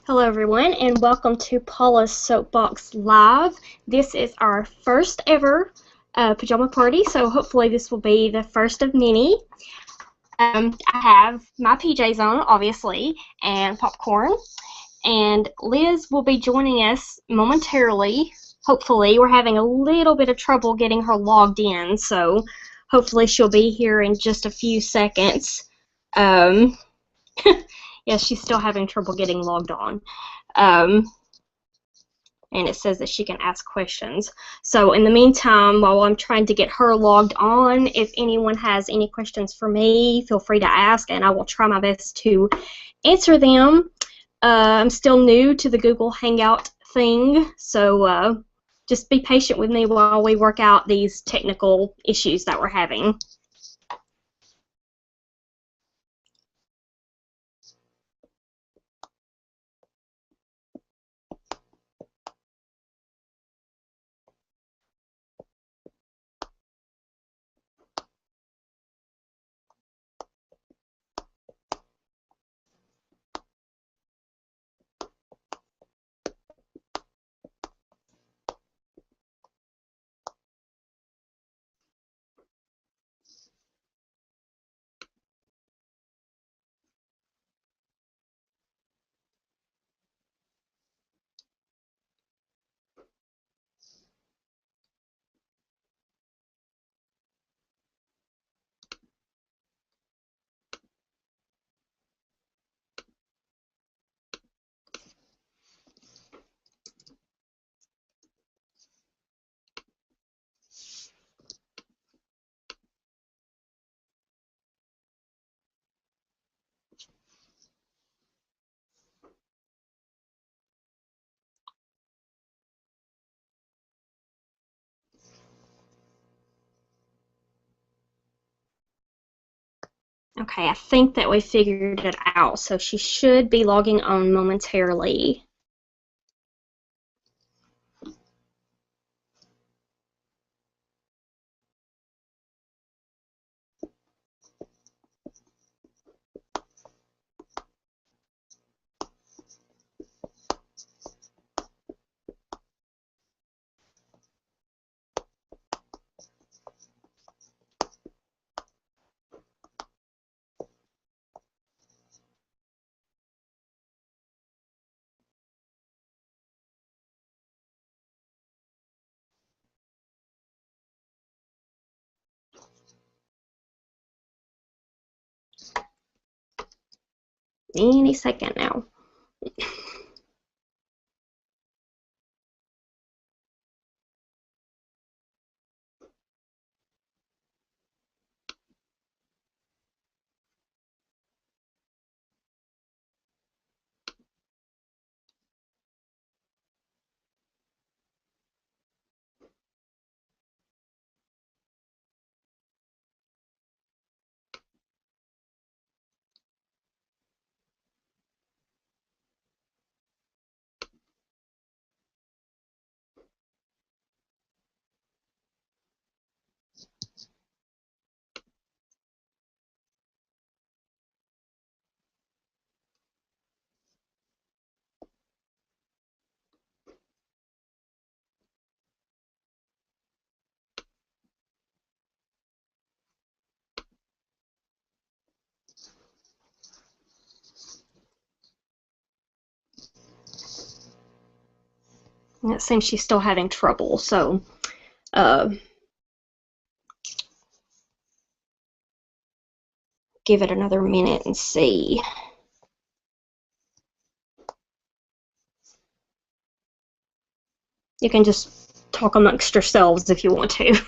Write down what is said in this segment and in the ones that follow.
Hello everyone and welcome to Paula's Soapbox Live. This is our first ever pajama party, so hopefully this will be the first of many. I have my PJs on, obviously, and popcorn, and Liz will be joining us momentarily. Hopefully, we're having a little bit of trouble getting her logged in, so hopefully she'll be here in just a few seconds. Yeah, she's still having trouble getting logged on. And it says that she can ask questions. So in the meantime, while I'm trying to get her logged on, if anyone has any questions for me, feel free to ask, and I will try my best to answer them. I'm still new to the Google Hangout thing, so just be patient with me while we work out these technical issues that we're having. Okay, I think that we figured it out, so she should be logging on momentarily. Any second now. It seems she's still having trouble, so give it another minute and see. You can just talk amongst yourselves if you want to.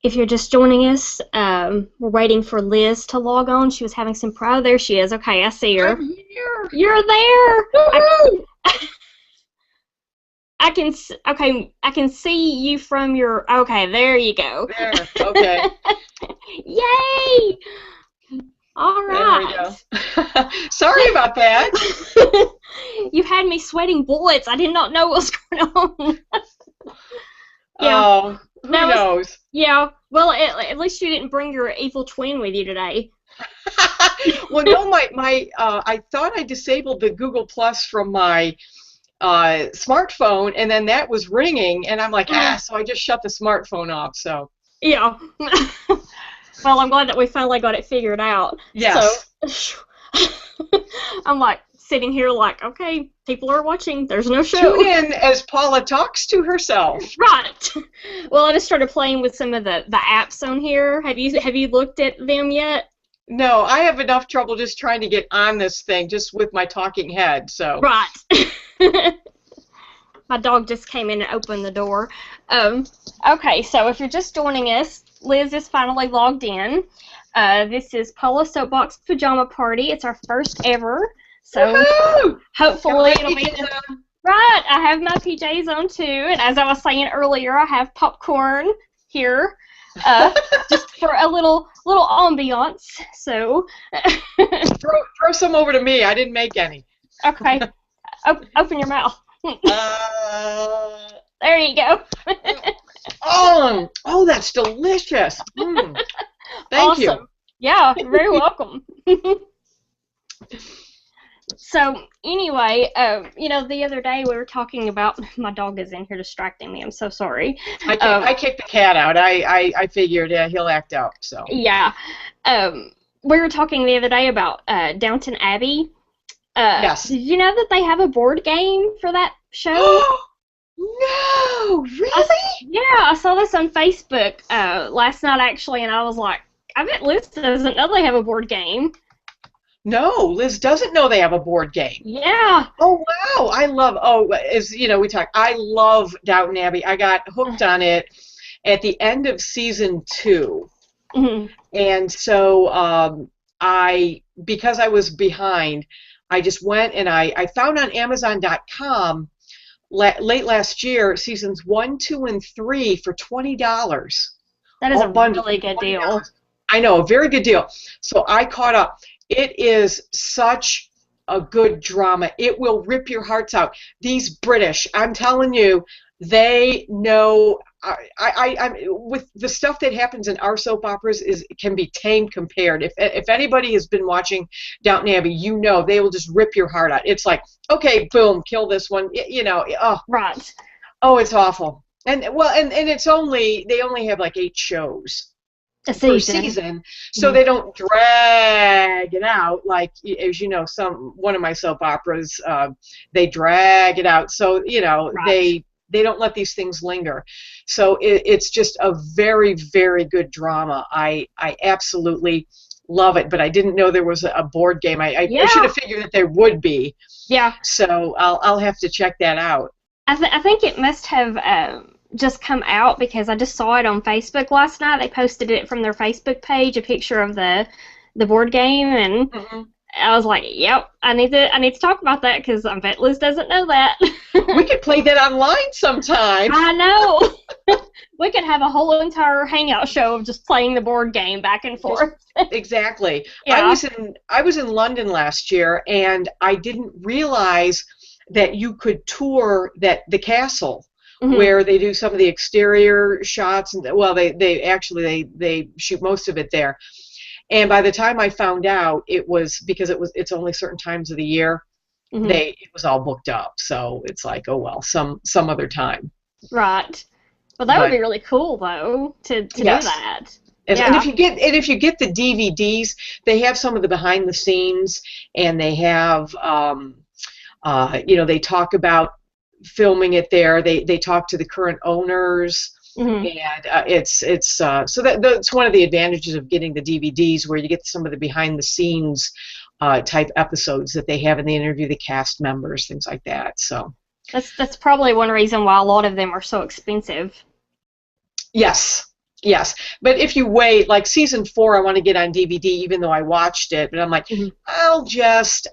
if you're just joining us, we're waiting for Liz to log on. She was having some Oh, there she is. Okay, I see her. I'm here. You're there. Woohoo! I can see you from your. Okay, there you go. There. Okay. Yay! All There we right. go. Sorry about that. You had me sweating bullets. I did not know what was going on. Yeah. Oh, who knows? Yeah. Well, at least you didn't bring your evil twin with you today. Well, no, I thought I disabled the Google Plus from my smartphone, and then that was ringing, and I'm like, so I just shut the smartphone off. So. Yeah. Well, I'm glad that we finally got it figured out. Yes. So, I'm like sitting here like, okay, people are watching. There's no show. Tune in as Paula talks to herself. Right. Well, I just started playing with some of the apps on here. Have you looked at them yet? No, I have enough trouble just trying to get on this thing just with my talking head. So. Right. My dog just came in and opened the door. Okay, so if you're just joining us, Liz is finally logged in. This is Paula's Soapbox Pajama Party. It's our first ever. So hopefully it'll be right. I have my PJs on too, and as I was saying earlier, I have popcorn here, just for a little ambiance. So throw some over to me. I didn't make any. Okay, open your mouth. There you go. Oh, that's delicious. Thank you. Yeah, you're very welcome. So anyway, the other day we were talking about, my dog is in here distracting me. I'm so sorry. I kicked the cat out. I figured he'll act out. So yeah, we were talking the other day about Downton Abbey. Yes. Did you know that they have a board game for that show? No, really? I saw this on Facebook last night actually, and I was like, I bet Liz doesn't know they have a board game. No, Liz doesn't know they have a board game. Yeah. Oh wow, I love Downton Abbey. I got hooked on it at the end of season 2, and so because I was behind, I just went and I found on Amazon.com late last year seasons 1, 2, and 3 for $20. That is a really good deal. I know, a very good deal. So I caught up. It is such a good drama. It will rip your hearts out. These British, I'm telling you, they know. I with the stuff that happens in our soap operas can be tame compared. If anybody has been watching Downton Abbey, you know they will just rip your heart out. It's like, okay, boom, kill this one. Right. Oh, it's awful. And it's they only have like 8 shows per season, so they don't drag it out like, as you know, one of my soap operas, they drag it out. So right. They don't let these things linger. So it's just a very, very good drama. I absolutely love it, but I didn't know there was a board game. I should have figured that there would be. Yeah. So I'll have to check that out. I think it must have just come out because I just saw it on Facebook last night. They posted it from their Facebook page, a picture of the board game, and I was like, "Yep, I need to talk about that because I bet Liz doesn't know that." We could play that online sometime. I know. We could have a whole entire hangout show of just playing the board game back and forth. Exactly. Yeah. I was in London last year, and I didn't realize that you could tour the castle. Where they do some of the exterior shots, and they shoot most of it there. And by the time I found out, it was because it's only certain times of the year, it was all booked up. So it's like, oh well, some other time. Right. Well, that would be really cool though to do that. And if you get the DVDs, they have some of the behind the scenes, and they have they talk about filming it there. They talk to the current owners, and so that's one of the advantages of getting the DVDs, where you get some of the behind the scenes type episodes that they have, and they interview the cast members, things like that. So that's probably one reason why a lot of them are so expensive. Yes. Yes, but if you wait, like season 4, I want to get on DVD, even though I watched it. But I'm like, I'll just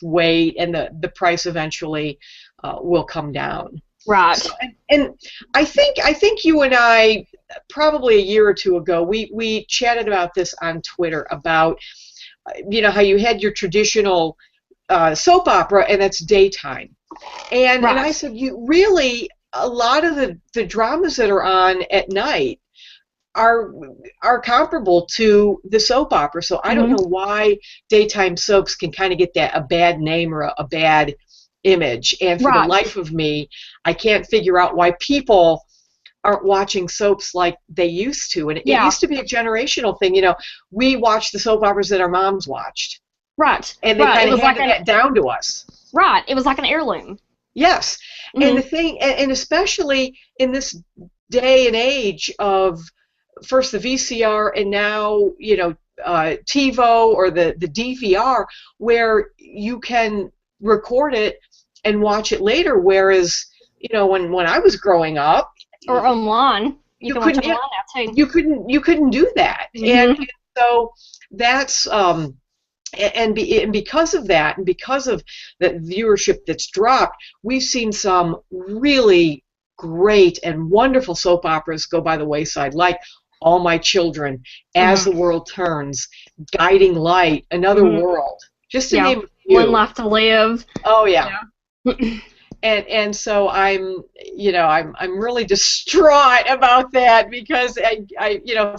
wait, and the price eventually will come down. Right. So, and I think you and I probably a year or two ago we chatted about this on Twitter about how you had your traditional soap opera and that's daytime, and I said you really a lot of the dramas that are on at night are comparable to the soap opera. So I don't know why daytime soaps can kind of get a bad name or a bad image. And for the life of me, I can't figure out why people aren't watching soaps like they used to. And it used to be a generational thing. We watched the soap operas that our moms watched. Right. And they kind of handed that down to us. Right. It was like an heirloom. Yes. And the thing, and especially in this day and age of first the VCR and now TiVo or the DVR, where you can record it and watch it later, whereas when I was growing up, or online, you can watch it online now too. You couldn't do that, and so that's and because of that, and because of the viewership that's dropped, we've seen some really great and wonderful soap operas go by the wayside, like All My Children, As the World Turns, Guiding Light, Another World, just to name a few. One Life to Live. Oh yeah. And so I'm really distraught about that, because I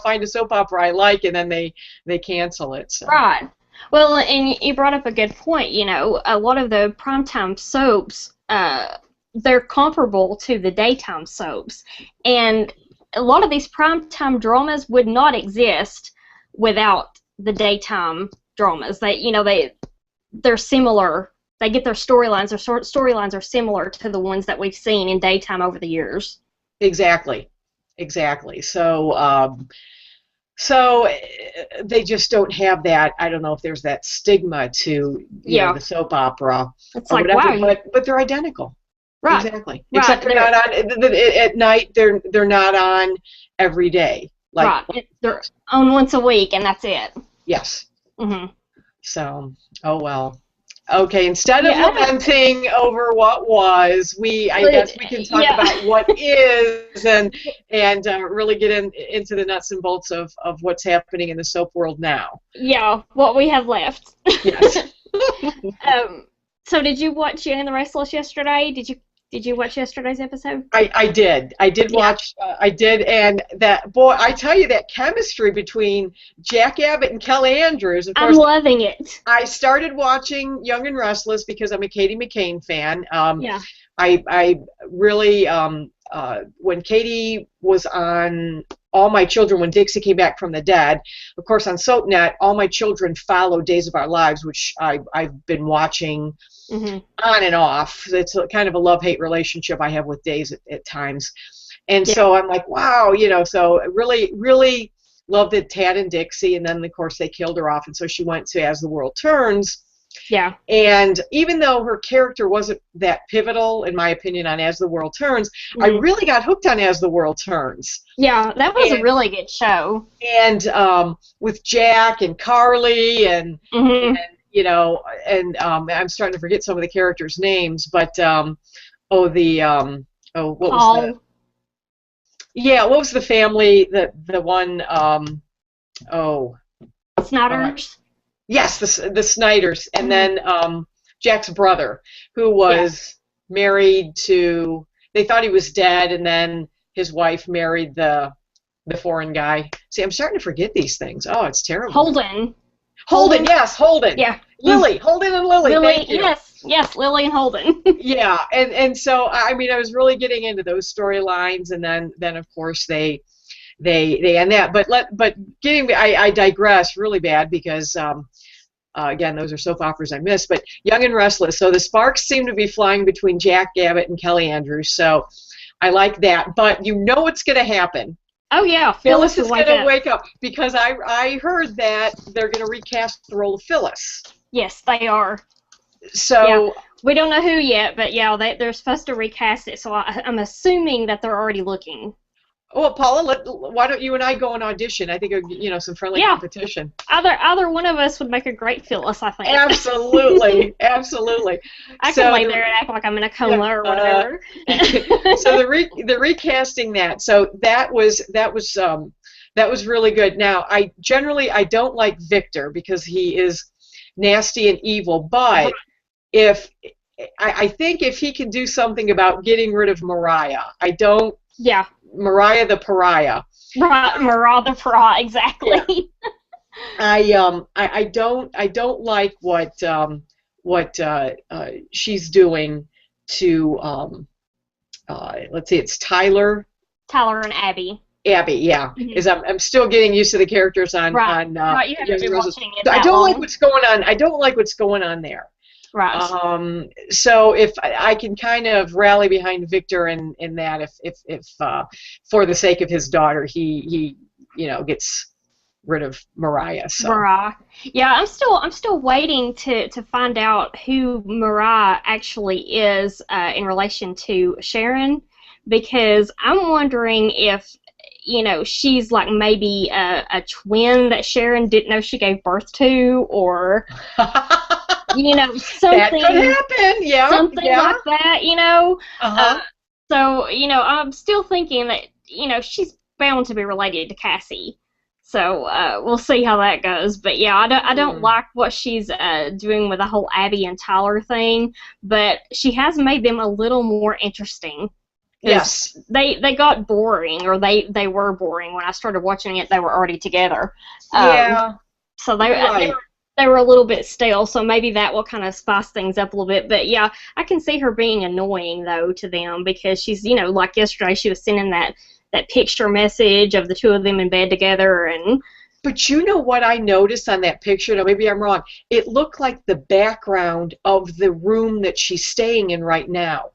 find a soap opera I like and then they cancel it. So. Right. Well, and you brought up a good point. A lot of the primetime soaps, they're comparable to the daytime soaps, and a lot of these primetime dramas would not exist without the daytime dramas. They're similar. They get their storylines. Their storylines are similar to the ones that we've seen in daytime over the years. Exactly. So they just don't have that. I don't know if there's that stigma to the soap opera. It's like whatever, wow, but they're identical. Right. Exactly. Right. Except they're not on at night. They're not on every day. Right. They're on once a week, and that's it. Yes. So, oh well. Okay, instead of lamenting over what was, I guess we can talk about what is, and really get into the nuts and bolts of what's happening in the soap world now. Yeah, what we have left. Yes. So did you watch Young and the Restless yesterday? Did you watch yesterday's episode? I did. I did watch. I did, and that boy, I tell you, that chemistry between Jack Abbott and Kelly Andrews. Of course, I'm loving it. I started watching Young and Restless because I'm a Katie McCain fan. I really when Katie was on All My Children, when Dixie came back from the dead, of course on SoapNet, All My Children followed Days of Our Lives, which I've been watching on and off. It's kind of a love-hate relationship I have with Days at times. And so I'm like, wow, so really, really loved it, Tad and Dixie, and then of course they killed her off, and so she went to As the World Turns. Yeah. And even though her character wasn't that pivotal, in my opinion, on As the World Turns, I really got hooked on As the World Turns. Yeah, that was a really good show. And with Jack and Carly and I'm starting to forget some of the characters' names, but what was what was the family, the one Snyder's? Yes, the Snyders, and then Jack's brother, who was married to, they thought he was dead, and then his wife married the foreign guy. See, I'm starting to forget these things. Oh, it's terrible. Holden, yes, Holden. Yeah. Holden and Lily. Thank you. Yes, Lily and Holden. Yeah, and so I was really getting into those storylines, and then of course they end that. But I digress really bad, because again, those are soap operas I missed. But Young and Restless. So the sparks seem to be flying between Jack Abbott and Kelly Andrews. So I like that. But what's going to happen. Oh yeah, Phyllis is going to wake up, because I heard that they're going to recast the role of Phyllis. Yes, they are. So we don't know who yet, but they're supposed to recast it. So I'm assuming that they're already looking. Well, Paula, why don't you and I go and audition? I think some friendly Yeah, competition. either one of us would make a great Phyllis, I think. Absolutely, absolutely. I could So lay there and act like I'm in a yeah, coma or whatever. so the recasting that. So that was really good. Now, I don't like Victor because he is nasty and evil, but if I think if he can do something about getting rid of Mariah, I don't. Yeah. Mariah the Pariah. Right, Mariah the Pariah, exactly. Yeah. I don't like what she's doing to let's see, it's Tyler. Tyler and Abby. Abby, yeah. Mm-hmm. Is I'm still getting used to the characters on right. You haven't been watching it I don't long. like what's going on. I don't like what's going on there. Right. So if I can kind of rally behind Victor in that, if for the sake of his daughter, he gets rid of Mariah. So. Mariah. Yeah, I'm still waiting to find out who Mariah actually is in relation to Sharon, because I'm wondering if she's like maybe a twin that Sharon didn't know she gave birth to, or something that could happen. Yeah, something like that. Uh-huh. So I'm still thinking that she's bound to be related to Cassie. So we'll see how that goes. But yeah, I don't like what she's doing with the whole Abby and Tyler thing. But she has made them a little more interesting. Yes. They got boring, or they were boring when I started watching it. They were already together. Yeah. So they were a little bit stale. So maybe that will kind of spice things up a little bit. But yeah, I can see her being annoying though to them, because she's like yesterday she was sending that picture message of the two of them in bed together. And but you know what I noticed on that picture? Now maybe I'm wrong. It looked like the background of the room that she's staying in right now,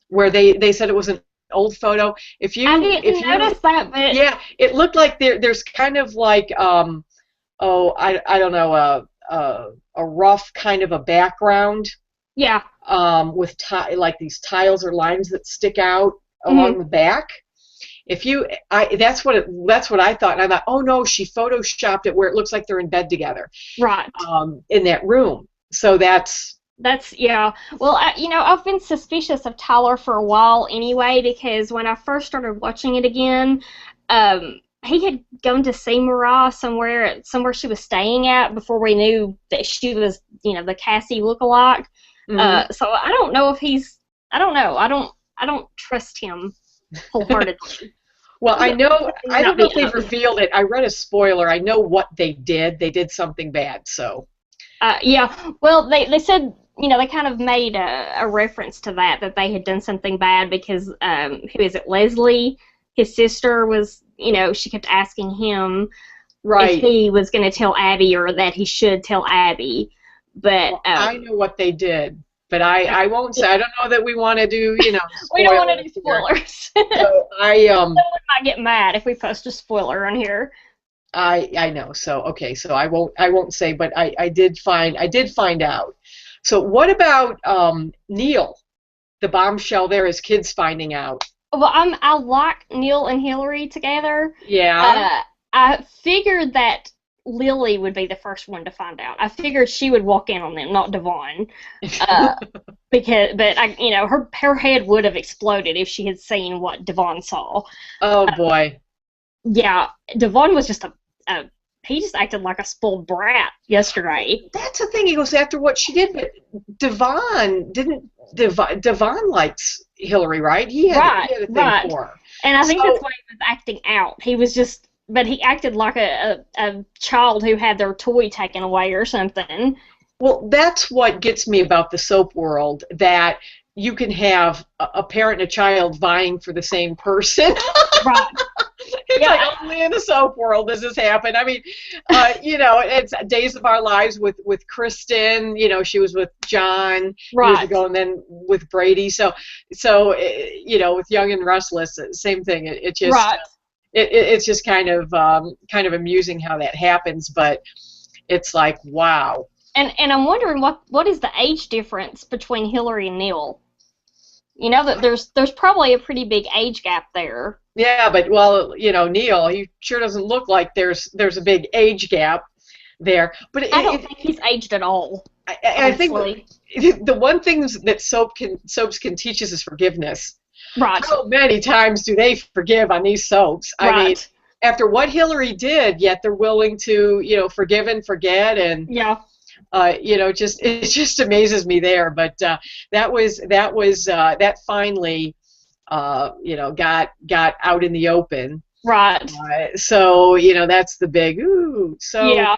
where they said it was an old photo. I didn't notice that, but yeah, it looked like there's kind of like I don't know, a rough kind of a background. Yeah. With like these tiles or lines that stick out along the back. That's what I thought, and I thought, oh no, she photoshopped it where it looks like they're in bed together. Right. In that room. So that's yeah. Well, I've been suspicious of Tyler for a while anyway, because when I first started watching it again, he had gone to see Mariah somewhere she was staying at before we knew that she was, the Cassie lookalike. So I don't know if I don't know. I don't trust him wholeheartedly. Well, I don't know if they've revealed it. I read a spoiler. I know what they did. They did something bad, so. Yeah. Well, they said, they kind of made a reference to that they had done something bad, because who is it, Leslie, his sister, was, she kept asking him if he was going to tell Abby, or that he should tell Abby. But I know what they did. But I won't say. I don't know that we want to do, spoilers. We don't want to do spoilers. So someone might get mad if we post a spoiler on here. I know. So okay. So I won't say. But I did find out. So what about Neil, the bombshell there, his kids finding out? Well, I like Neil and Hillary together. Yeah. I figured that Lily would be the first one to find out. I figured she would walk in on them, not Devon, her head would have exploded if she had seen what Devon saw. Oh boy. Yeah, Devon was just he just acted like a spoiled brat yesterday. That's the thing. He goes after what she did, but Devon likes Hillary, right? He had a thing for her. And I think that's why he was acting out. He was just. But he acted like a child who had their toy taken away or something. Well, that's what gets me about the soap world, that you can have a parent and a child vying for the same person. Right. It's like only in the soap world does this happen. I mean, it's Days of Our Lives with Kristen. She was with John years ago, and then with Brady. So with Young and Restless, same thing. It just. Right. It's just kind of amusing how that happens, but it's like, wow. And I'm wondering what is the age difference between Hillary and Neil? You know that there's probably a pretty big age gap there. Yeah, but well, you know, Neil, he sure doesn't look like there's a big age gap there. But I don't think he's aged at all. I think the one thing that soaps can teach us is forgiveness. Right. How many times do they forgive on these soaps? Right. I mean, after what Hillary did, yet they're willing to, you know, forgive and forget, and yeah. You know, it just amazes me there. But that finally, you know, got out in the open. Right. So you know, that's the big ooh. So yeah.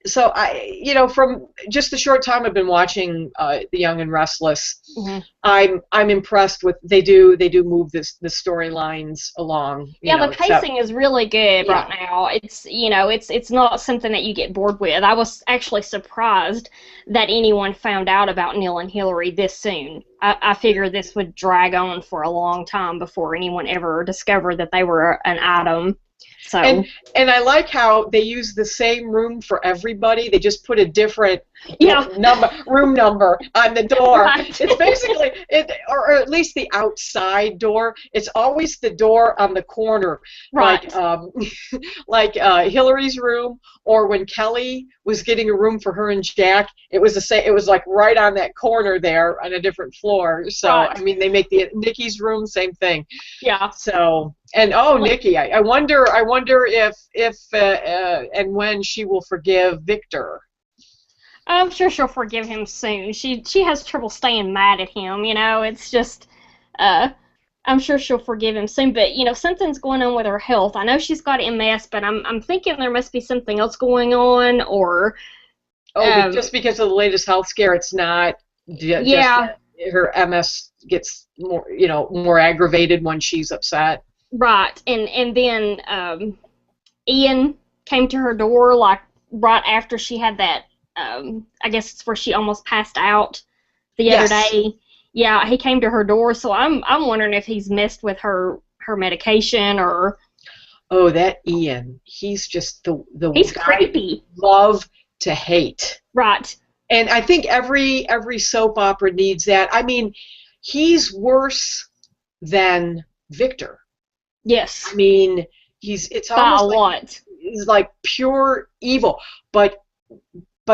So you know, from just the short time I've been watching The Young and Restless, mm-hmm. I'm impressed with they do move the storylines along. Yeah, the pacing is really good right now. It's it's not something that you get bored with. I was actually surprised that anyone found out about Neil and Hillary this soon. I figured this would drag on for a long time before anyone ever discovered that they were an item. So. And I like how they use the same room for everybody. They just put a different room number on the door. Right. It's basically or at least the outside door. It's always the door on the corner, right? Like Hillary's room, or when Kelly was getting a room for her and Jack, it was the same. It was like right on that corner there on a different floor. So I mean, they make Nikki's room same thing. Yeah. So. And Nikki, I wonder if and when she will forgive Victor. I'm sure she'll forgive him soon. She has trouble staying mad at him. You know, it's just I'm sure she'll forgive him soon. But you know, something's going on with her health. I know she's got MS, but I'm thinking there must be something else going on, or just because of the latest health scare, it's not. Yeah. Just her MS gets more aggravated when she's upset. Right, and then Ian came to her door like right after she had that. I guess it's where she almost passed out the other day. Yeah, he came to her door, so I'm wondering if he's messed with her medication or. Oh, that Ian! He's just the he's creepy. Love to hate. Right. And I think every soap opera needs that. I mean, he's worse than Victor. Yes. I mean, it's almost he's like pure evil, but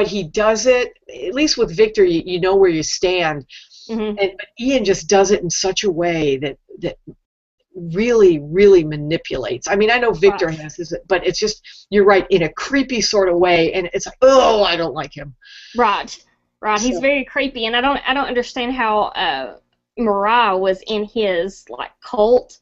he does it, at least with Victor, you know where you stand. Mm-hmm. But Ian just does it in such a way that really, really manipulates. I mean, I know Victor has this, but it's just, you're right, in a creepy sort of way, and it's like, oh, I don't like him. Right. So. He's very creepy, and I don't understand how Mariah was in his like cult.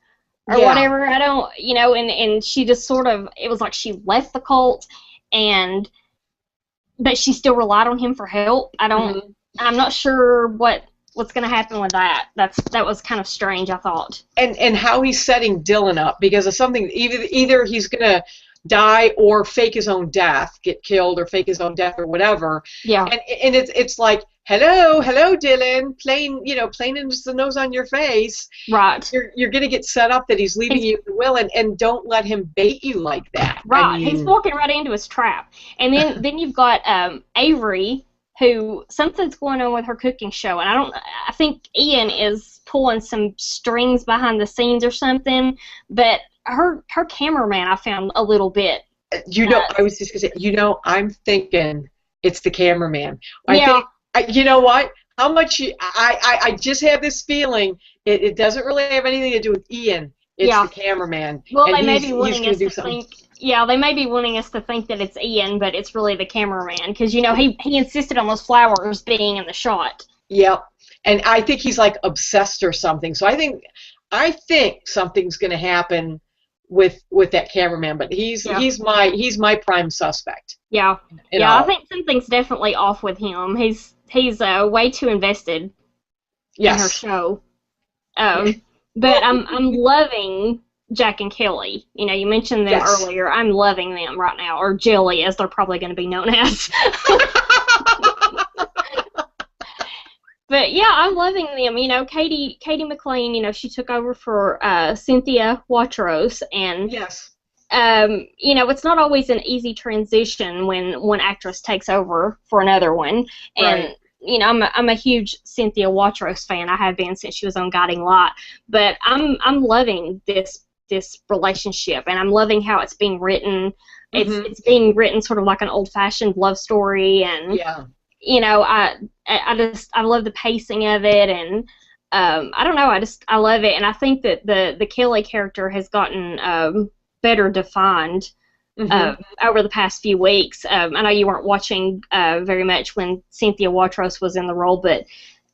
Or whatever, I don't, and she just sort of, it was like she left the cult, but she still relied on him for help. I'm not sure what's going to happen with that. That was kind of strange, I thought. And how he's setting Dylan up because of something, either he's going to die or fake his own death, get killed or fake his own death or whatever. Yeah. And it's like, hello Dylan, plain as the nose on your face. Right. You're gonna get set up that he's leaving you the will, and don't let him bait you like that. Right. I mean, he's walking right into his trap. And then you've got Avery, who something's going on with her cooking show, and I think Ian is pulling some strings behind the scenes or something, but her cameraman I found a little bit. I was just gonna say, I'm thinking it's the cameraman. You know what? How much I just have this feeling it doesn't really have anything to do with Ian. It's the cameraman. Well, they may be wanting us to think. Yeah, they may be wanting us to think that it's Ian, but it's really the cameraman because he insisted on those flowers being in the shot. Yep, and I think he's like obsessed or something. So I think something's going to happen with that cameraman, but he's my prime suspect. Yeah, I think something's definitely off with him. He's way too invested in her show. But I'm loving Jack and Kelly. You mentioned them earlier. I'm loving them right now, or Jelly, as they're probably going to be known as. But yeah, I'm loving them. Katie McLean, she took over for Cynthia Watros, and it's not always an easy transition when one actress takes over for another one. And I'm a huge Cynthia Watros fan. I have been since she was on Guiding Light. But I'm loving this relationship, and I'm loving how it's being written. It's being written sort of like an old-fashioned love story, and I love the pacing of it, and I don't know, I love it, and I think that the Kelly character has gotten better defined over the past few weeks. I know you weren't watching very much when Cynthia Watros was in the role, but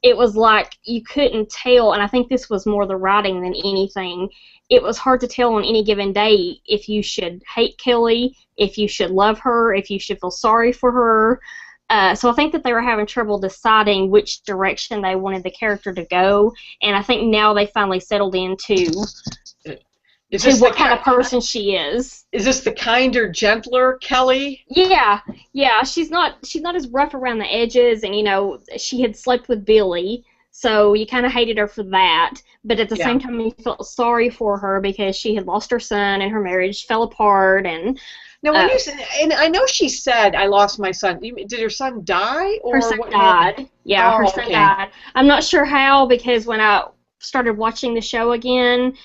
it was like you couldn't tell, and I think this was more the writing than anything. It was hard to tell on any given day if you should hate Kelly, if you should love her, if you should feel sorry for her. So I think that they were having trouble deciding which direction they wanted the character to go, and I think now they finally settled into what kind of person she is. Is this the kinder, gentler Kelly? Yeah. She's not as rough around the edges, and she had slept with Billy, so you kind of hated her for that. But at the same time, you felt sorry for her because she had lost her son and her marriage fell apart. And now, when you said, and I know she said, "I lost my son." Did her son die, or her son what died? happened? Yeah, her son died. I'm not sure how, because when I started watching the show again,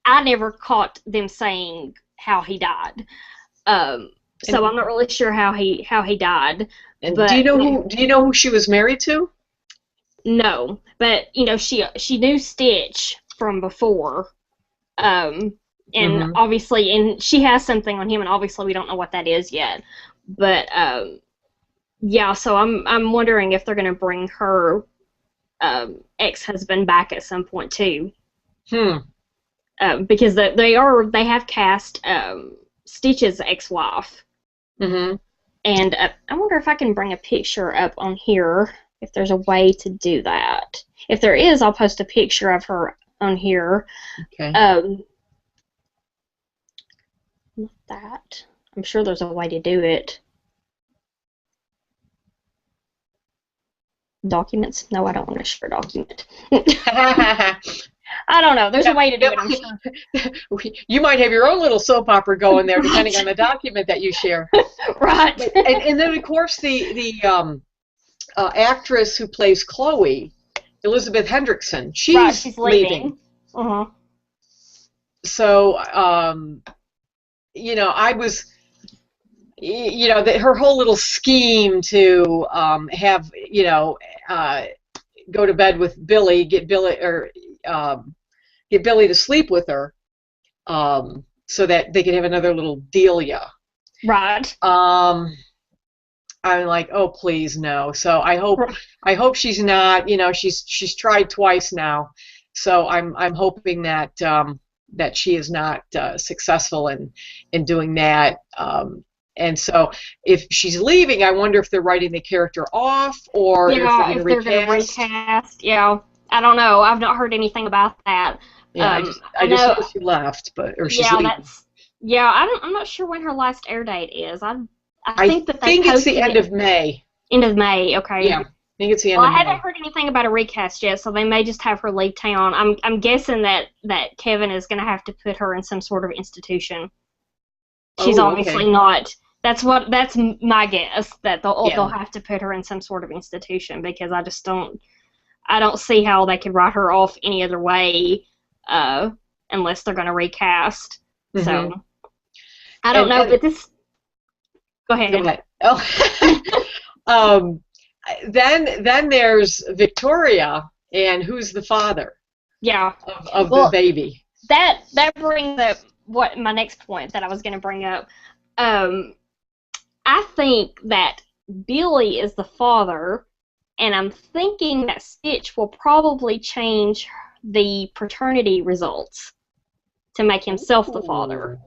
I never caught them saying how he died. So I'm not really sure how he died. And do you know who she was married to? No, but she knew Stitch from before, and obviously, and she has something on him, and obviously we don't know what that is yet. But so I'm wondering if they're going to bring her ex-husband back at some point too. Because they have cast Stitch's ex-wife. And I wonder if I can bring a picture up on here, if there's a way to do that. If there is, I'll post a picture of her on here. Okay. Not that. I'm sure there's a way to do it. Documents? No, I don't want to share a document. I don't know. There's a way to do it, I'm sure. You might have your own little soap opera going there, depending on the document that you share. Right. And then, of course, the actress who plays Chloe, Elizabeth Hendrickson, she's leaving. So, I was, her whole little scheme to have, go to bed with Billy, get Billy to sleep with her, so that they could have another little Delia. Right. I'm like, oh please no. So I hope she's not. She's tried twice now, so I'm hoping that that she is not successful in doing that. And so if she's leaving, I wonder if they're writing the character off, or if they're going to recast. Yeah, I don't know. I've not heard anything about that. Yeah, I just know she left, or she's leaving. I'm not sure when her last air date is. I think it's the end of May. End of May, okay. Yeah, I think it's the end of May. I haven't heard anything about a recast yet, so they may just have her leave town. I'm guessing that Kevin is going to have to put her in some sort of institution. She's obviously not. That's my guess, that they'll have to put her in some sort of institution, because I don't see how they could write her off any other way unless they're going to recast. So I don't know, but this. Go ahead. Oh. Then there's Victoria, and who's the father? Yeah. Of the baby. That brings up my next point that I was going to bring up. I think that Billy is the father, and I'm thinking that Stitch will probably change the paternity results to make himself the father.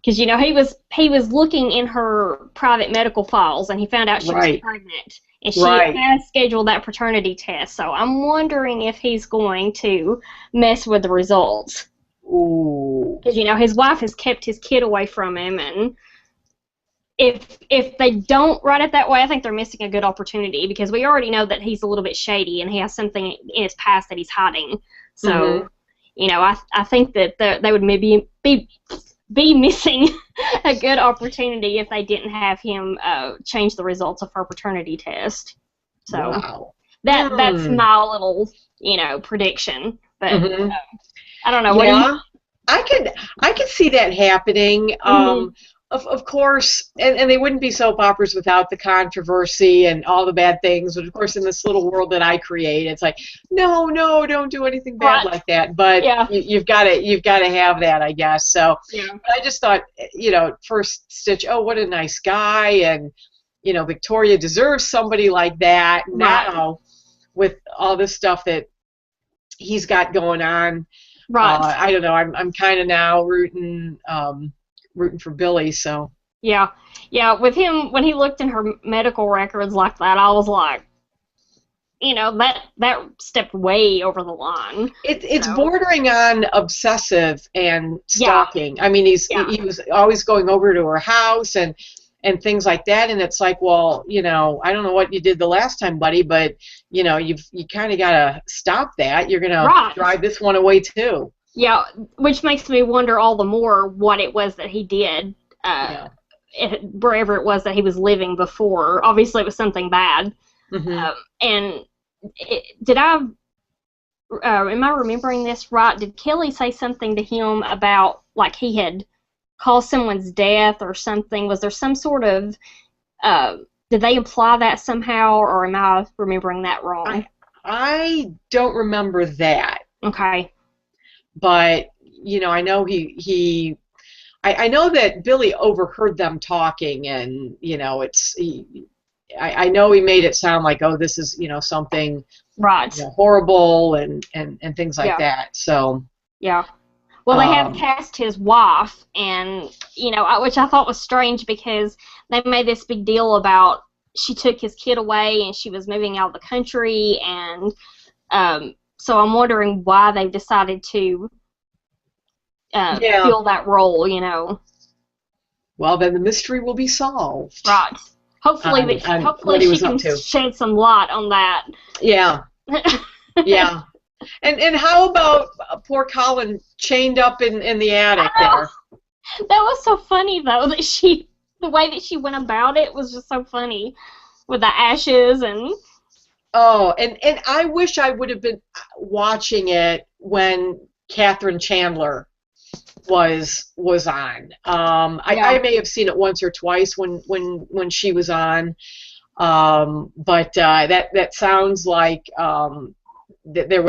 Because he was looking in her private medical files, and he found out she was pregnant, and she has scheduled that paternity test. So I'm wondering if he's going to mess with the results. Ooh. Because his wife has kept his kid away from him, and if they don't write it that way, I think they're missing a good opportunity, because we already know that he's a little bit shady and he has something in his past that he's hiding. So, I think that they would maybe be missing a good opportunity if they didn't have him change the results of her paternity test. So wow. that's my little, prediction. But I don't know. Yeah, I could see that happening. Of course, and they wouldn't be soap operas without the controversy and all the bad things. But of course, in this little world that I create, it's like, no, don't do anything bad like that. But you've got to have that, I guess. So I just thought, first stitch, oh, what a nice guy, and Victoria deserves somebody like that. Now, with all this stuff that he's got going on, I don't know. I'm kind of now rooting for Billy. So yeah. With him, when he looked in her medical records like that, I was like, that stepped way over the line. It's bordering on obsessive and stalking. I mean, he was always going over to her house and things like that, and it's like, well, I don't know what you did the last time, buddy, but you kind of gotta stop that. You're gonna drive this one away too. Yeah, which makes me wonder all the more what it was that he did, wherever it was that he was living before. Obviously, it was something bad. And am I remembering this right? Did Kelly say something to him about, like, he had caused someone's death or something? Was there some sort of, did they imply that somehow, or am I remembering that wrong? I don't remember that. Okay. But, I know I know that Billy overheard them talking, and, I know he made it sound like, oh, this is, something horrible and things like that. So. Yeah. Well, they have cast his wife, and, which I thought was strange because they made this big deal about she took his kid away and she was moving out of the country, and so I'm wondering why they've decided to fill that role, Well, then the mystery will be solved. Right. Hopefully, she can shed some light on that. Yeah. Yeah. And how about poor Colin chained up in the attic there? That was so funny, though, that the way that she went about it was just so funny, with the ashes and. Oh, and I wish I would have been watching it when Katherine Chandler was on. I may have seen it once or twice when she was on, but that sounds like there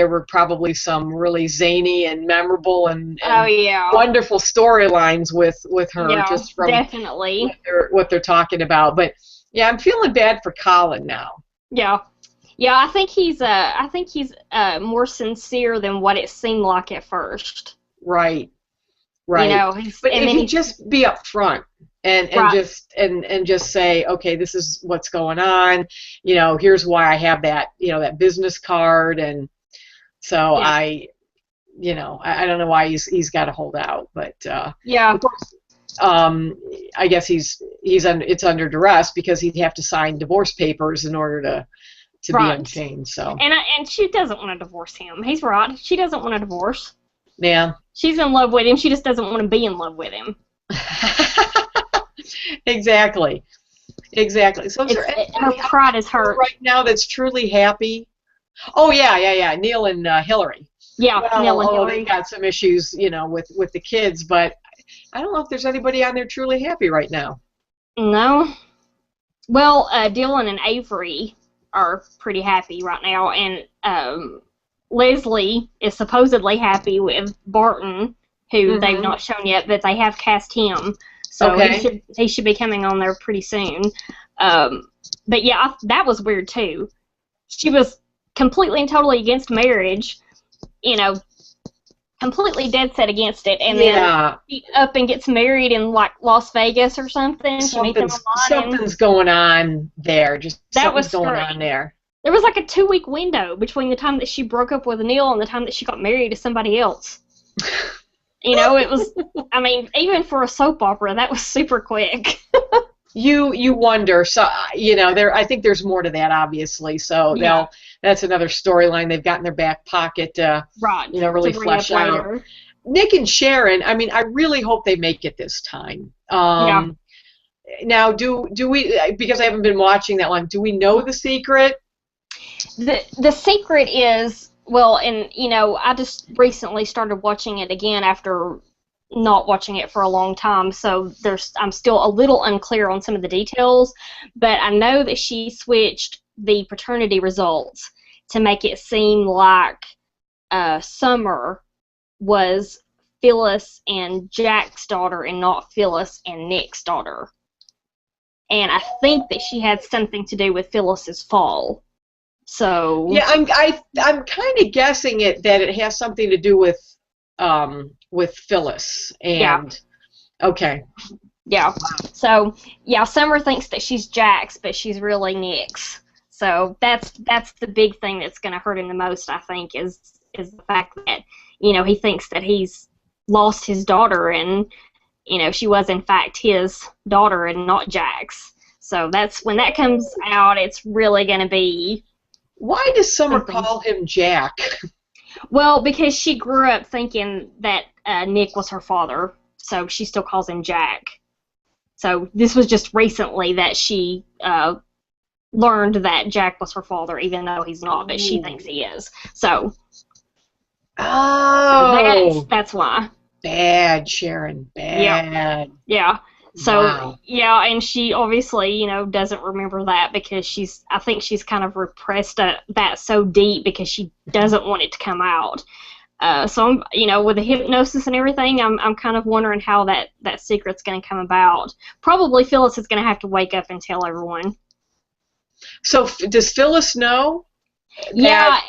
were probably some really zany and memorable and wonderful storylines with her, just from definitely what they're talking about. But yeah, I'm feeling bad for Colin now. Yeah, I think he's more sincere than what it seemed like at first. Right. But if he just be up front and just say, okay, this is what's going on. Here's why I have that that business card, and so I don't know why he's got to hold out, but of course, I guess it's under duress because he'd have to sign divorce papers in order to be unchained. So and she doesn't want to divorce him. He's right. She doesn't want a divorce. Yeah. She's in love with him. She just doesn't want to be in love with him. Exactly. So her pride is hurt right now. That's truly happy. Oh yeah. Neil and Hillary. Yeah, Neil and Hillary. They got some issues, with the kids, but I don't know if there's anybody on there truly happy right now. No. Well, Dylan and Avery are pretty happy right now, and Leslie is supposedly happy with Barton, who they've not shown yet, but they have cast him, so he should be coming on there pretty soon. But yeah, that was weird too. She was completely and totally against marriage, completely dead set against it, and then she up and gets married in like Las Vegas or something. Something's going on there. Something's going on there. There was like a 2-week window between the time that she broke up with Neil and the time that she got married to somebody else. It was, I mean, even for a soap opera, that was super quick. You wonder, so I think there's more to that, obviously. So that's another storyline they've got in their back pocket to really flesh out. Nick and Sharon, I mean, I really hope they make it this time. now do we, because I haven't been watching that long, do we know the secret? The secret is, well, and I just recently started watching it again after not watching it for a long time, so I'm still a little unclear on some of the details, but I know that she switched the paternity results to make it seem like Summer was Phyllis and Jack's daughter and not Phyllis and Nick's daughter. And I think that she had something to do with Phyllis's fall. So yeah, I'm kind of guessing that it has something to do with Phyllis and yeah. Okay. Yeah. So yeah, Summer thinks that she's Jack's, but she's really Nick's. So that's the big thing that's going to hurt him the most, I think, is the fact that he thinks that he's lost his daughter, and she was in fact his daughter and not Jack's. So that's when that comes out, it's really going to be. Why does Summer call him Jack? Well, because she grew up thinking that Nick was her father, so she still calls him Jack. So this was just recently that she learned that Jack was her father, even though he's not, but she thinks he is. So, that's why. Bad, Sharon. Bad. Yeah. So, wow. Yeah, and she obviously, doesn't remember that because I think she's kind of repressed that so deep because she doesn't want it to come out. So, with the hypnosis and everything, I'm kind of wondering how that secret's going to come about. Probably Phyllis is going to have to wake up and tell everyone. So, does Phyllis know? Yeah,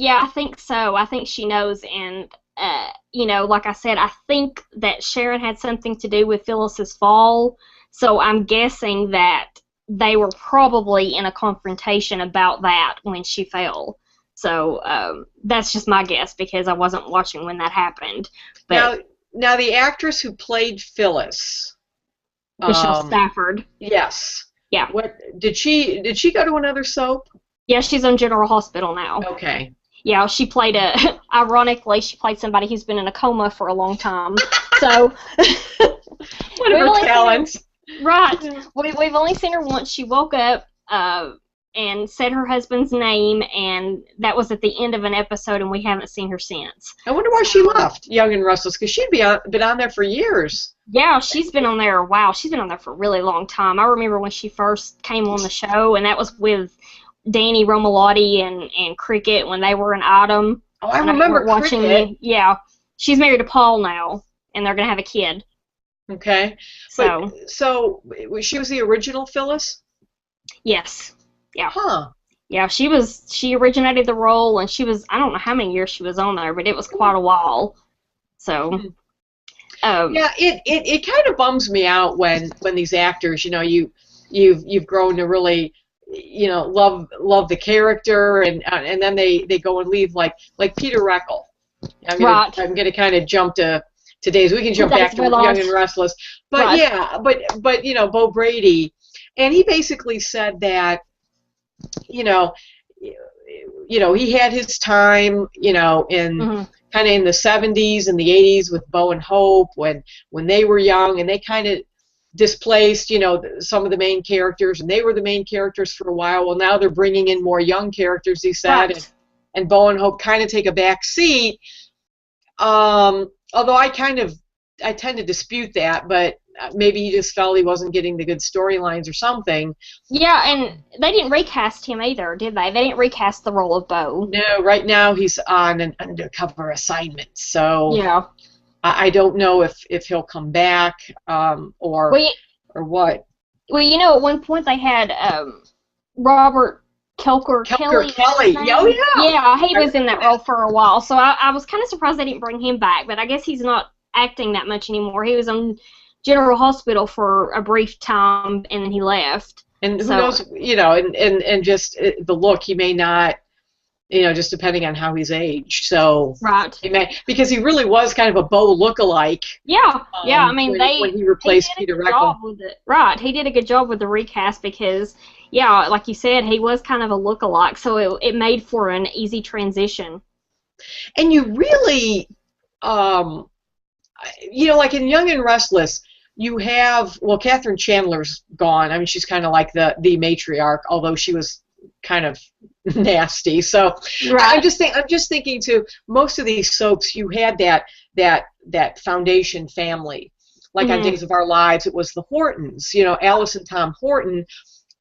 I think so. I think she knows, and like I said, I think that Sharon had something to do with Phyllis's fall, so I'm guessing that they were probably in a confrontation about that when she fell. So that's just my guess because I wasn't watching when that happened. But now the actress who played Phyllis, Michelle Stafford. Yes. Yeah. What did she go to another soap? Yeah, she's on General Hospital now. Okay. Yeah, she played ironically, she played somebody who's been in a coma for a long time. So what are her talents? Right. We've only seen her once. She woke up and said her husband's name, and that was at the end of an episode, and we haven't seen her since. I wonder why she left Young and Restless, because she'd been on there for years. Yeah, she's been on there. Wow, she's been on there for a really long time. I remember when she first came on the show, and that was with Danny Romalotti and Cricket when they were an item. Oh, I remember watching Cricket. Yeah, she's married to Paul now, and they're gonna have a kid. Okay. So she was the original Phyllis? Yes. Yeah. Huh. Yeah, she originated the role, and she was, I don't know how many years she was on there, but it was quite a while. So yeah, it kind of bums me out when these actors, you've grown to really love the character, and then they go and leave like Peter Reckell. I'm gonna kind of jump to today's. We can jump back to Young and Restless, but right. Yeah, but Bo Brady, and he basically said that he had his time in kind of in the 70s and the 80s with Bo and Hope when they were young, and they kind of displaced some of the main characters, and they were the main characters for a while. Well, now they're bringing in more young characters, he said, right. and Bo and Hope kind of take a back seat. Although I tend to dispute that, but maybe he just felt he wasn't getting the good storylines or something. Yeah, and they didn't recast him either, did they? They didn't recast the role of Bo. No, right now he's on an undercover assignment, so yeah. I don't know if he'll come back or what. Well, at one point they had Robert Kelly. Oh, yeah. Yeah, he was in that role for a while, so I was kind of surprised they didn't bring him back, but I guess he's not acting that much anymore. He was on General Hospital for a brief time, and then he left. And who knows, and just the look, he may not, just depending on how he's aged. So right, he may, because he really was kind of a Bo lookalike. Yeah, yeah. I mean, when he replaced Peter Reckell. Right, he did a good job with the recast because, yeah, like you said, he was kind of a lookalike, so it made for an easy transition. And you really, like in Young and Restless, you have, well, Katherine Chandler's gone. I mean, she's kind of like the matriarch, although she was kind of nasty. So Right. I'm just thinking too. Most of these soaps, you had that foundation family. Like on Days of Our Lives, it was the Hortons. You know, Alice and Tom Horton.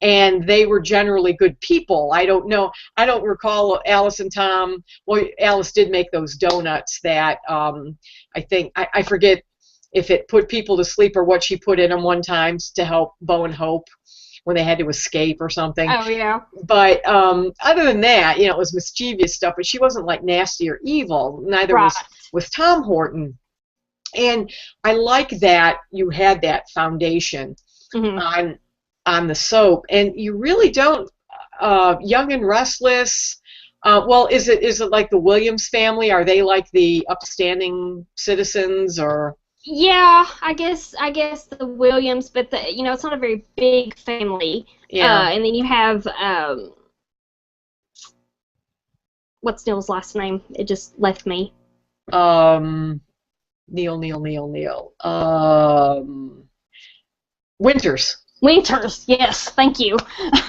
And they were generally good people. I don't know. I don't recall Alice and Tom. Well, Alice did make those donuts that I think I forget if it put people to sleep or what she put in them one time to help Bo and Hope when they had to escape or something. Oh yeah. But other than that, you know, it was mischievous stuff. But she wasn't like nasty or evil. Neither was Tom Horton. And I like that you had that foundation on the soap, and you really don't. Young and Restless. Well, is it like the Williams family? Are they like the upstanding citizens, or? Yeah, I guess the Williams, but you know, it's not a very big family. Yeah. And then you have what's Neil's last name? It just left me. Neil. Winters. Winters, yes, thank you.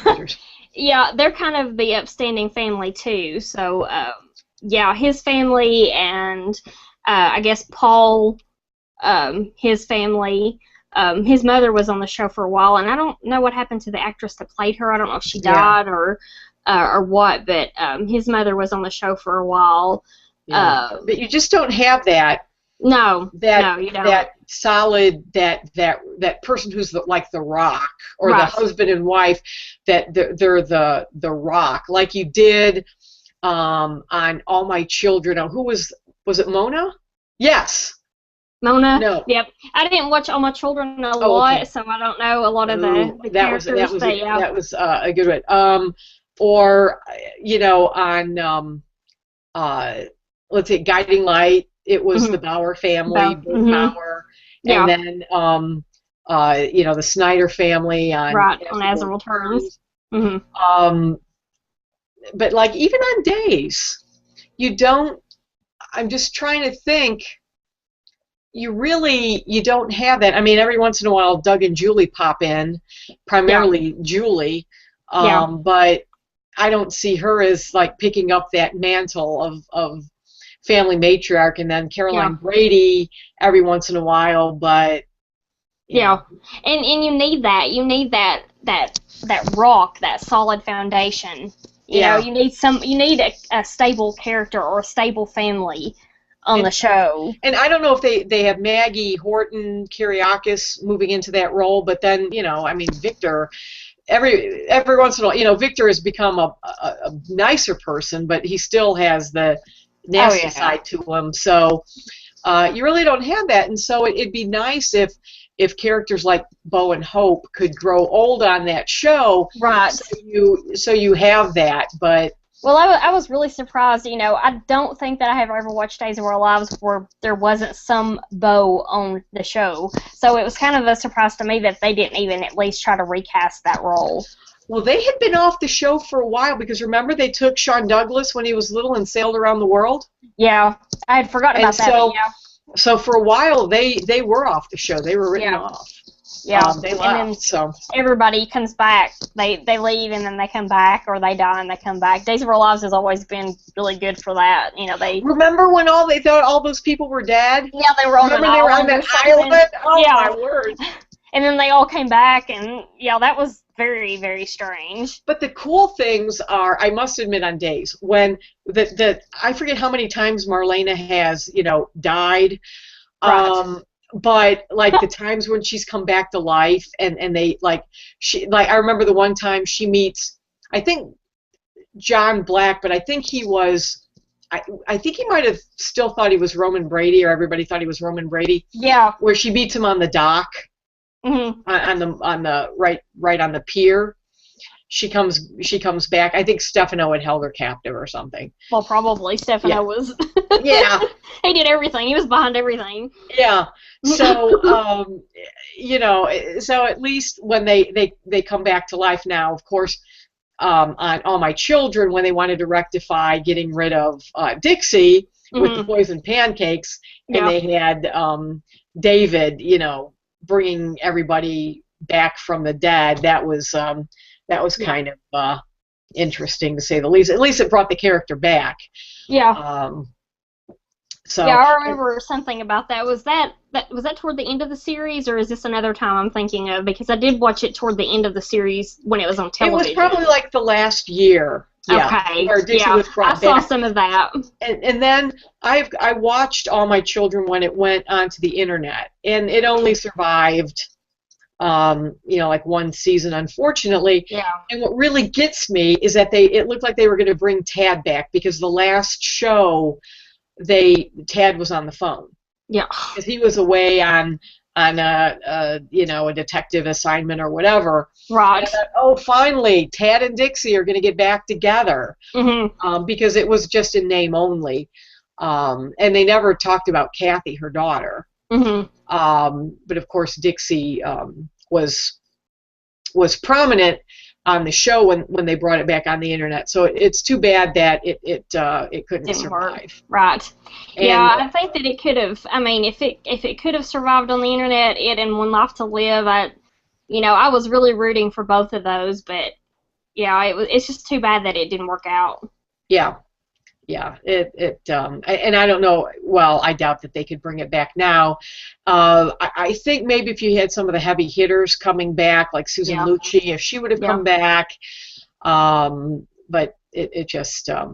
Winters. Yeah, they're kind of the upstanding family too. So, yeah, his family and I guess Paul, his family. His mother was on the show for a while, and I don't know what happened to the actress that played her. I don't know if she died or what, but his mother was on the show for a while. Yeah. But you just don't have that. No, you don't. That solid, that person who's like the Rock, or the husband and wife, that they're the Rock, like you did on All My Children. Who was it? Mona? Yes. Mona? No. Yep. I didn't watch All My Children a lot, so I don't know a lot of the characters. That was a good one. Or you know, on let's say Guiding Light. It was the Bauer family, Bauer, and then you know, the Snyder family on As It Returns. But like even on Days, you don't. I'm just trying to think. You don't have that. I mean, every once in a while, Doug and Julie pop in, primarily Julie, but I don't see her as like picking up that mantle of family matriarch, and then Caroline Brady every once in a while, but and you need that rock, that solid foundation. You know, you need a stable character or a stable family on the show. And I don't know if they have Maggie Horton Kiriakis moving into that role, but then, you know, I mean, Victor, every once in a while, you know, Victor has become a nicer person, but he still has the nasty side to him. So you really don't have that, and so it'd be nice if characters like Bo and Hope could grow old on that show, so you have that. But well, I was really surprised. You know, I don't think that I have ever watched Days of Our Lives where there wasn't some Bo on the show, so it was kind of a surprise to me that they didn't even at least try to recast that role. Well, they had been off the show for a while, because remember they took Sean Douglas when he was little and sailed around the world? Yeah, I had forgotten about that. So for a while they were off the show. They were written off. Yeah, they left. And then everybody comes back. They leave and then they come back, or they die and they come back. Days of Our Lives has always been really good for that. You know, they remember when they thought all those people were dead? Yeah, they were on that island. Oh my word! And then they all came back, and that was very, very strange. But the cool things are, I must admit, on Days when I forget how many times Marlena has, you know, died. But like the times when she's come back to life, and they I remember the one time she meets, I think, John Black, but I think he was, I think he might have still thought he was Roman Brady, or everybody thought he was Roman Brady. Yeah. Where she meets him on the dock. On the right on the pier. She comes back. I think Stefano had held her captive or something. Well, probably Stefano was. Yeah. He did everything. He was behind everything. Yeah. So you know, so at least when they come back to life now, of course, on All My Children, when they wanted to rectify getting rid of Dixie with the poison pancakes, and they had David, you know, bringing everybody back from the dead, that was kind of interesting, to say the least. At least it brought the character back. Yeah. So yeah, I remember something about that. Was that toward the end of the series, or is this another time I'm thinking of? Because I did watch it toward the end of the series when it was on television. It was probably like the last year. Yeah, okay. Where Dixie was brought back. I saw back. some of that. And then I watched All My Children when it went onto the internet, and it only survived, like one season, unfortunately. Yeah. And what really gets me is that it looked like they were going to bring Tad back, because the last show, Tad was on the phone. Yeah. Because he was away on a detective assignment or whatever. Right. And I thought, oh, finally, Tad and Dixie are going to get back together. Mm-hmm. Because it was just in name only. And they never talked about Kathy, her daughter. Mm-hmm. But of course, Dixie was prominent on the show when they brought it back on the internet. So it's too bad that it couldn't Didn't survive. work. Right. And, I think that it could have. I mean, if it could have survived on the internet, it and One Life to Live, I was really rooting for both of those, but it's just too bad that it didn't work out. Yeah. Yeah, and I don't know. Well, I doubt that they could bring it back now. I think maybe if you had some of the heavy hitters coming back, like Susan Lucci, if she would have come back. But it just. I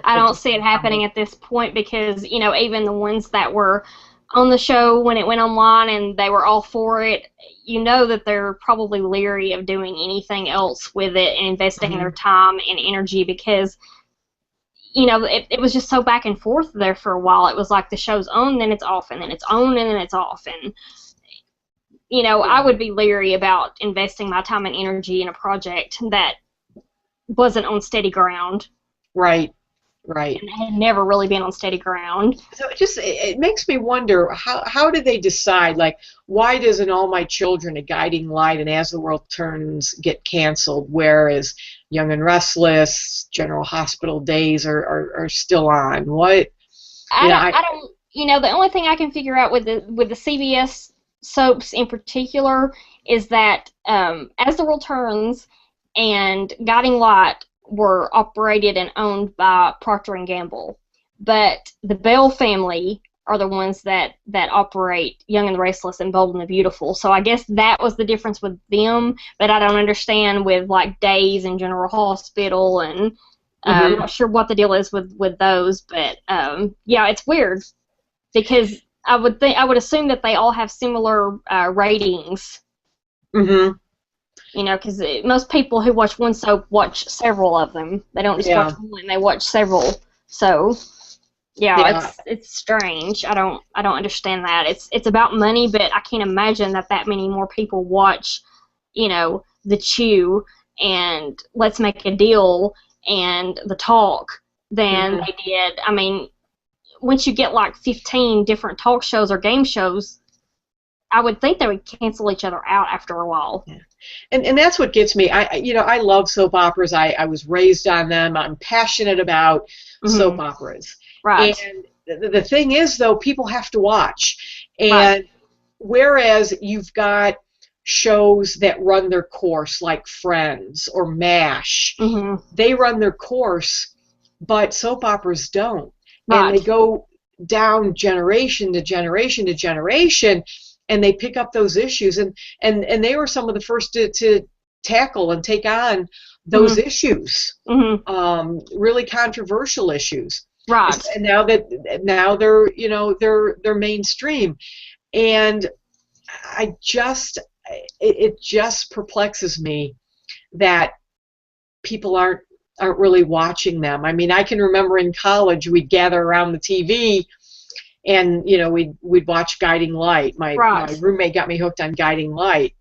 don't see it happening at this point, because even the ones that were on the show when it went online and they were all for it, that they're probably leery of doing anything else with it and investing their time and energy, because. It was just so back and forth there for a while. It was like the show's on, then it's off, and then it's on, and then it's off. And, I would be leery about investing my time and energy in a project that wasn't on steady ground. Right. And had never really been on steady ground. So it makes me wonder, how did they decide, like, why doesn't All My Children, A Guiding Light, and As the World Turns get canceled, whereas Young and Restless, General Hospital Days are still on? What? I don't. The only thing I can figure out with the CBS soaps in particular is that As the World Turns and Guiding Light were operated and owned by Procter & Gamble, but the Bell family are the ones that operate Young and the Restless and Bold and the Beautiful. So I guess that was the difference with them, but I don't understand with like Days and General Hospital, and I'm not sure what the deal is with those, but it's weird, because I would assume that they all have similar ratings. Mm-hmm. Because most people who watch one soap watch several of them. They don't just watch one; they watch several. So, it's strange. I don't understand that. It's about money, but I can't imagine that many more people watch, The Chew and Let's Make a Deal and The Talk than they did. I mean, once you get like 15 different talk shows or game shows, I would think they would cancel each other out after a while. Yeah. And that's what gets me. I love soap operas. I was raised on them. I'm passionate about soap operas. Right. And the thing is, though, people have to watch. And whereas you've got shows that run their course, like Friends or MASH, they run their course, but soap operas don't. Right. And they go down generation to generation to generation, and they pick up those issues, and they were some of the first to tackle and take on those issues, really controversial issues. Right. And now they're they're mainstream, and it just perplexes me that people aren't really watching them. I mean, I can remember in college we'd gather around the TV. And we'd watch Guiding Light. My roommate got me hooked on Guiding Light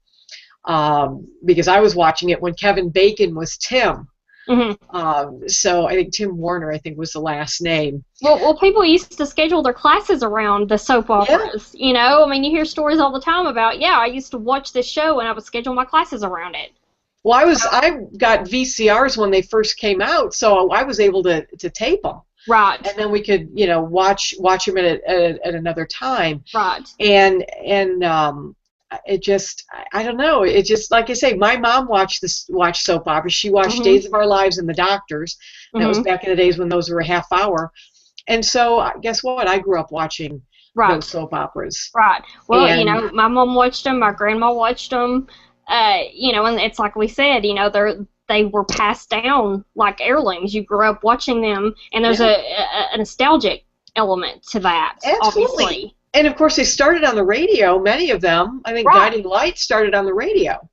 because I was watching it when Kevin Bacon was Tim. So I think Tim Warner, was the last name. Well, people used to schedule their classes around the soap operas. I mean, you hear stories all the time about I used to watch this show and I would schedule my classes around it. Well, I got VCRs when they first came out, so I was able to tape them. Right. And then we could, watch them at another time. Right. And it just, I don't know. It just, like I say, my mom watched soap operas. She watched Days of Our Lives and The Doctors. That was back in the days when those were a half hour. And so, guess what? I grew up watching those soap operas. Right. Well, and, my mom watched them. My grandma watched them. And it's like we said, they were passed down like heirlooms. You grew up watching them, and there's a nostalgic element to that. Absolutely. Obviously. And of course, they started on the radio. Many of them, I think, Guiding Light started on the radio.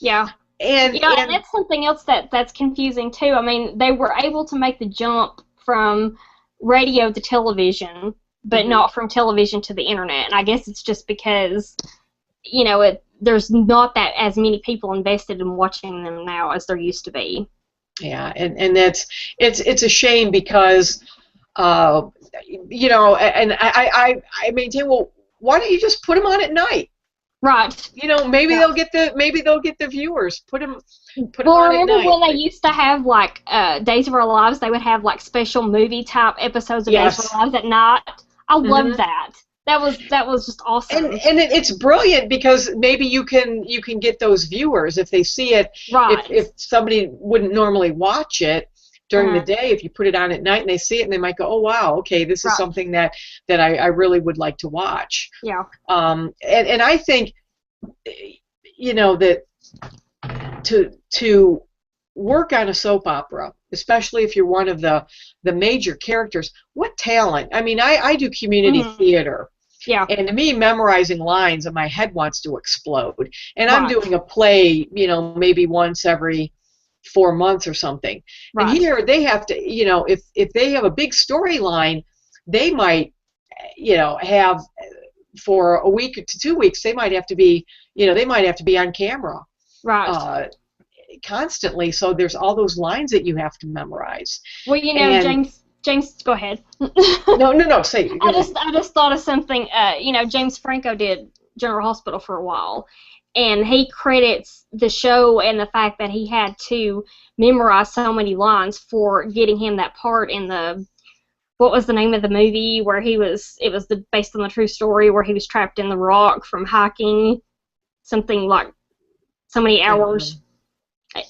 Yeah. And that's something else that's confusing too. I mean, they were able to make the jump from radio to television, but not from television to the internet. And I guess it's just because, there's not that as many people invested in watching them now as there used to be. Yeah, and it's a shame because. And I maintain, well, why don't you just put them on at night? Right. Maybe they'll get the viewers. Put them on at night. Well, remember when they used to have like Days of Our Lives? They would have like special movie type episodes of Days of Our Lives at night. I loved that. That was just awesome. And it's brilliant because maybe you can get those viewers if they see it. Right. If somebody wouldn't normally watch it during the day, if you put it on at night and they see it and they might go, oh wow, okay, this is something that I really would like to watch. Yeah. And I think that to work on a soap opera, especially if you're one of the major characters, what talent. I mean, I do community theater. Yeah. And to me, memorizing lines and my head wants to explode. And I'm doing a play, maybe once every 4 months or something. Right. And here they have to, if they have a big storyline, they might, have for a week to 2 weeks, they might have to be, on camera. Right. Constantly. So there's all those lines that you have to memorize. Well, James, go ahead. No, say it. I just thought of something. James Franco did General Hospital for a while. And he credits the show and the fact that he had to memorize so many lines for getting him that part in what was the name of the movie where it was based on the true story where he was trapped in the rock from hiking, something like so many hours.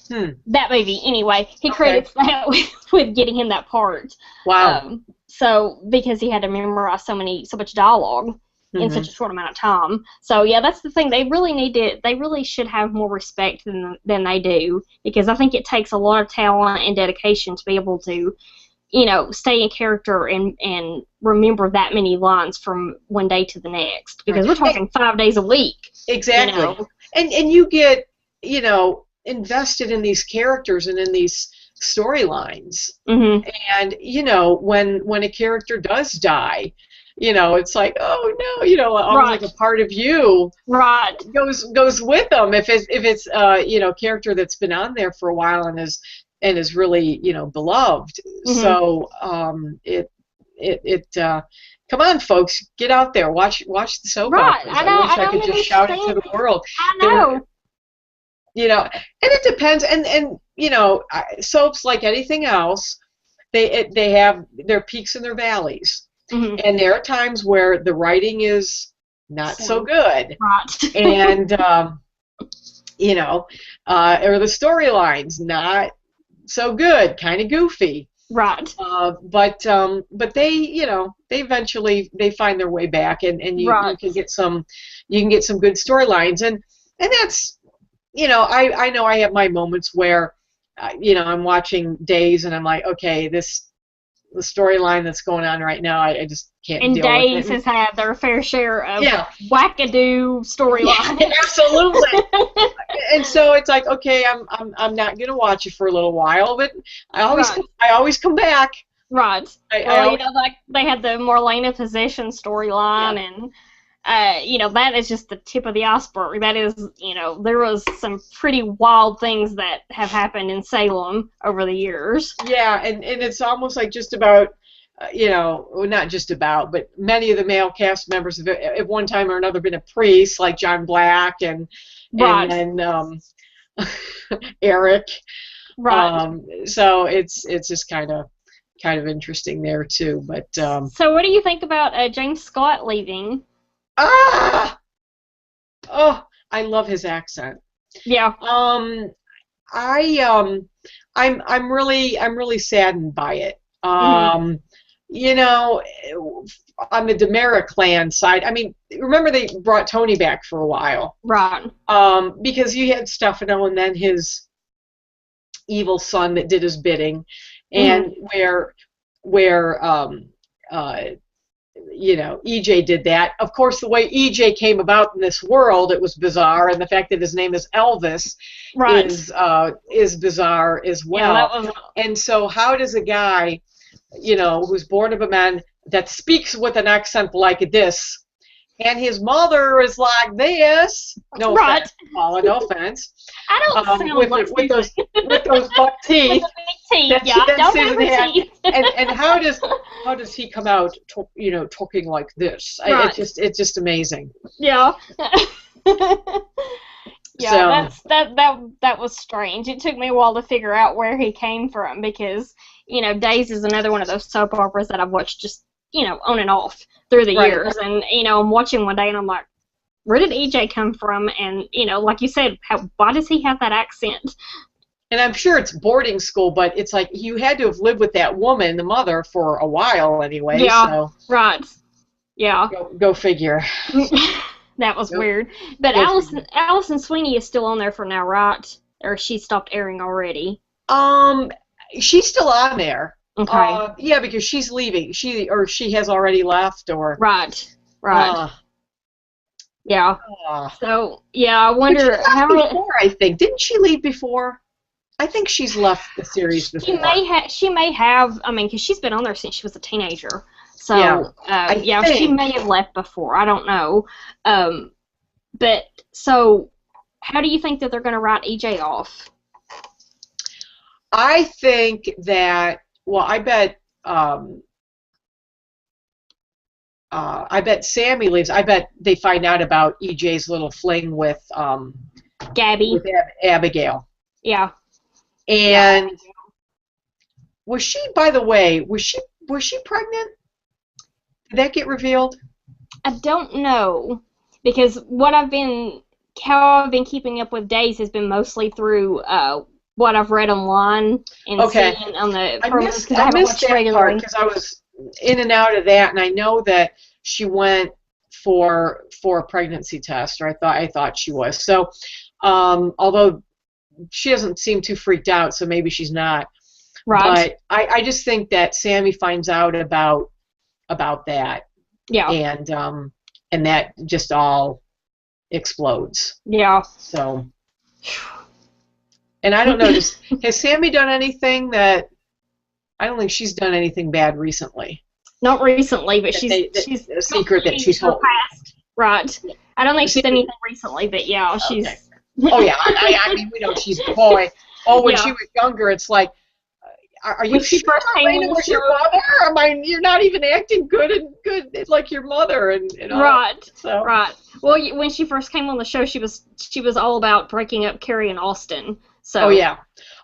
That movie, anyway, he credits that with getting him that part. Wow. So because he had to memorize so much dialogue in such a short amount of time. So yeah, that's the thing. They really should have more respect than they do, because I think it takes a lot of talent and dedication to be able to, stay in character and remember that many lines from one day to the next, because we're talking 5 days a week. Exactly. And you get, invested in these characters and in these storylines. And, when a character does die, it's like, oh no, almost like a part of you goes with them if it's a character that's been on there for a while and is really beloved. So come on, folks, get out there, watch the soap operas. I wish I could just shout it to the world. I know. And it depends, and soaps, like anything else, they have their peaks and their valleys. And there are times where the writing is not so good, and or the storyline's not so good, kind of goofy, right? But they they eventually find their way back, and you can get some good storylines, and that's I know I have my moments where I'm watching Days and I'm like, okay, the storyline that's going on right now, I just can't deal with it. And Days has had their fair share of wackadoo storylines. Yeah, absolutely. And so it's like, okay, I'm not gonna watch it for a little while, but I always come back. Right. Like they had the Marlena possession storyline, and that is just the tip of the iceberg. That is, there was some pretty wild things that have happened in Salem over the years. Yeah, and it's almost like just about, not just about, but many of the male cast members have at one time or another been a priest, like John Black and Eric. Right. So it's just kind of interesting there too. But so what do you think about James Scott leaving? Oh, I love his accent. Yeah. I'm really saddened by it. Mhm. You know, on the Demera clan side, I mean, remember they brought Tony back for a while. Right. Because you had Stefano and then his evil son that did his bidding, Mhm. and where uh, you know, EJ did that. Of course, the way EJ came about in this world, it was bizarre, and the fact that his name is Elvis Right. is bizarre as Yeah, well. that was. And so, how does a guy, you know, who's born of a man that speaks with an accent like this, and his mother is like this? No Right. offense, Paula. No offense. I don't sound like With those buck with teeth the big teeth. that Yeah, don't have Susan her had, teeth. and how does he come out, you know, talking like this? Right. It's just amazing. Yeah. Yeah, So that was strange. It took me a while to figure out where he came from because, Days is another one of those soap operas that I've watched just, on and off through the right, years. And, I'm watching one day and I'm like, where did EJ come from? And, like you said, why does he have that accent? and I'm sure it's boarding school, but it's like you had to have lived with that woman, the mother, for a while anyway. Yeah, so right. Yeah. go figure. That was weird. But Allison Sweeney is still on there for now, right? Or she stopped airing already? She's still on there. Okay. Yeah, because she's leaving. She has already left, or Right. Yeah. So yeah, I but wonder she left how. before, I think. Didn't she leave before? I think she's left the series before. She may have. I mean, because she's been on there since she was a teenager. So yeah, she may have left before. I don't know. But so, how do you think that they're going to write EJ off? I think that. Well, I bet. I bet Sammy leaves. I bet they find out about EJ's little fling with Gabby. with Abigail. Yeah. And was she? By the way, was she pregnant? Did that get revealed? I don't know, because how I've been keeping up with Days has been mostly through what I've read online and seeing on the programs, because I haven't watched regularly. Because I was in and out of that, and I know that she went for a pregnancy test, or I thought she was. So, although she doesn't seem too freaked out, so maybe she's not. Right. But I just think that Sammy finds out about that. Yeah. And that just all explodes. Yeah. So. And I don't know, has Sammy done anything that? I don't think she's done anything bad recently. Not recently, but she's a secret that she's told. Past. Right. I don't think she's done anything recently, but yeah, she's. Okay. Oh yeah, I mean we know she's a boy. Oh, when she was younger, it's like, are you sure Elena was your mother? I mean, you're not even acting good. It's like your mother and all. Right. So. Right. Well, when she first came on the show, she was all about breaking up Carrie and Austin. So. Oh yeah.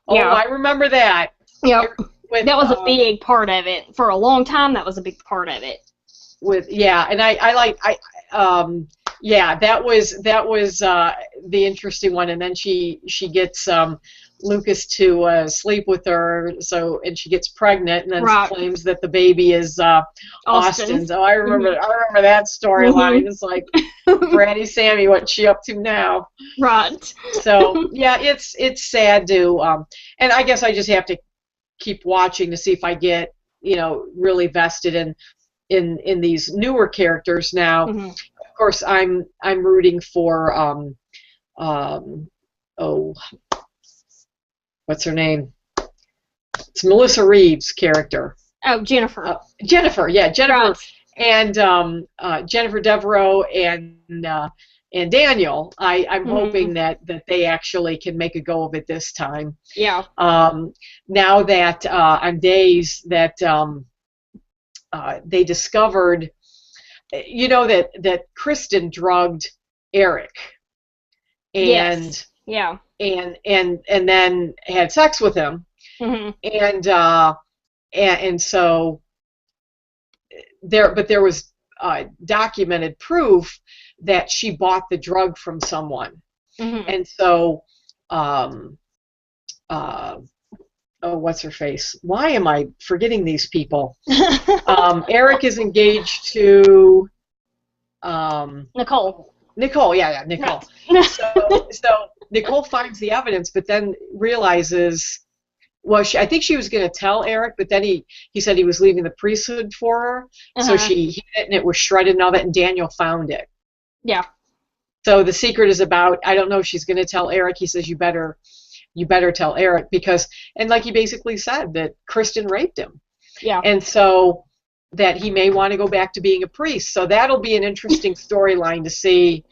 Oh, yeah. I remember that. Yep. That was a big part of it. For a long time, that was a big part of it. And that was the interesting one, and then she gets Lucas to sleep with her, and she gets pregnant, and then claims that the baby is Austin's. Oh, I remember that storyline. It's like, Granny Sammy, what's she up to now? Right. So yeah, it's sad to and I guess I just have to keep watching to see if I get really vested in these newer characters now. Mm-hmm. Of course, I'm rooting for what's her name? It's Melissa Reeves' character. Oh, Jennifer. Jennifer, right. And Jennifer Devereaux and Daniel. I'm hoping that they actually can make a go of it this time. Yeah. Now that on Days that they discovered, that Kristen drugged Eric, and and then had sex with him, and so there was documented proof that she bought the drug from someone. Mm-hmm. And so, oh, what's her face? Why am I forgetting these people? Eric is engaged to Nicole. Nicole, yeah, Nicole. Right. So Nicole finds the evidence, but then realizes, well, I think she was going to tell Eric, but then he said he was leaving the priesthood for her. So she hid it, and it was shredded and all that, and Daniel found it. Yeah. So the secret is about, I don't know if she's going to tell Eric. He says, you better tell Eric, because, and like he basically said, that Kristen raped him. Yeah. And so that he may want to go back to being a priest. So that'll be an interesting storyline to see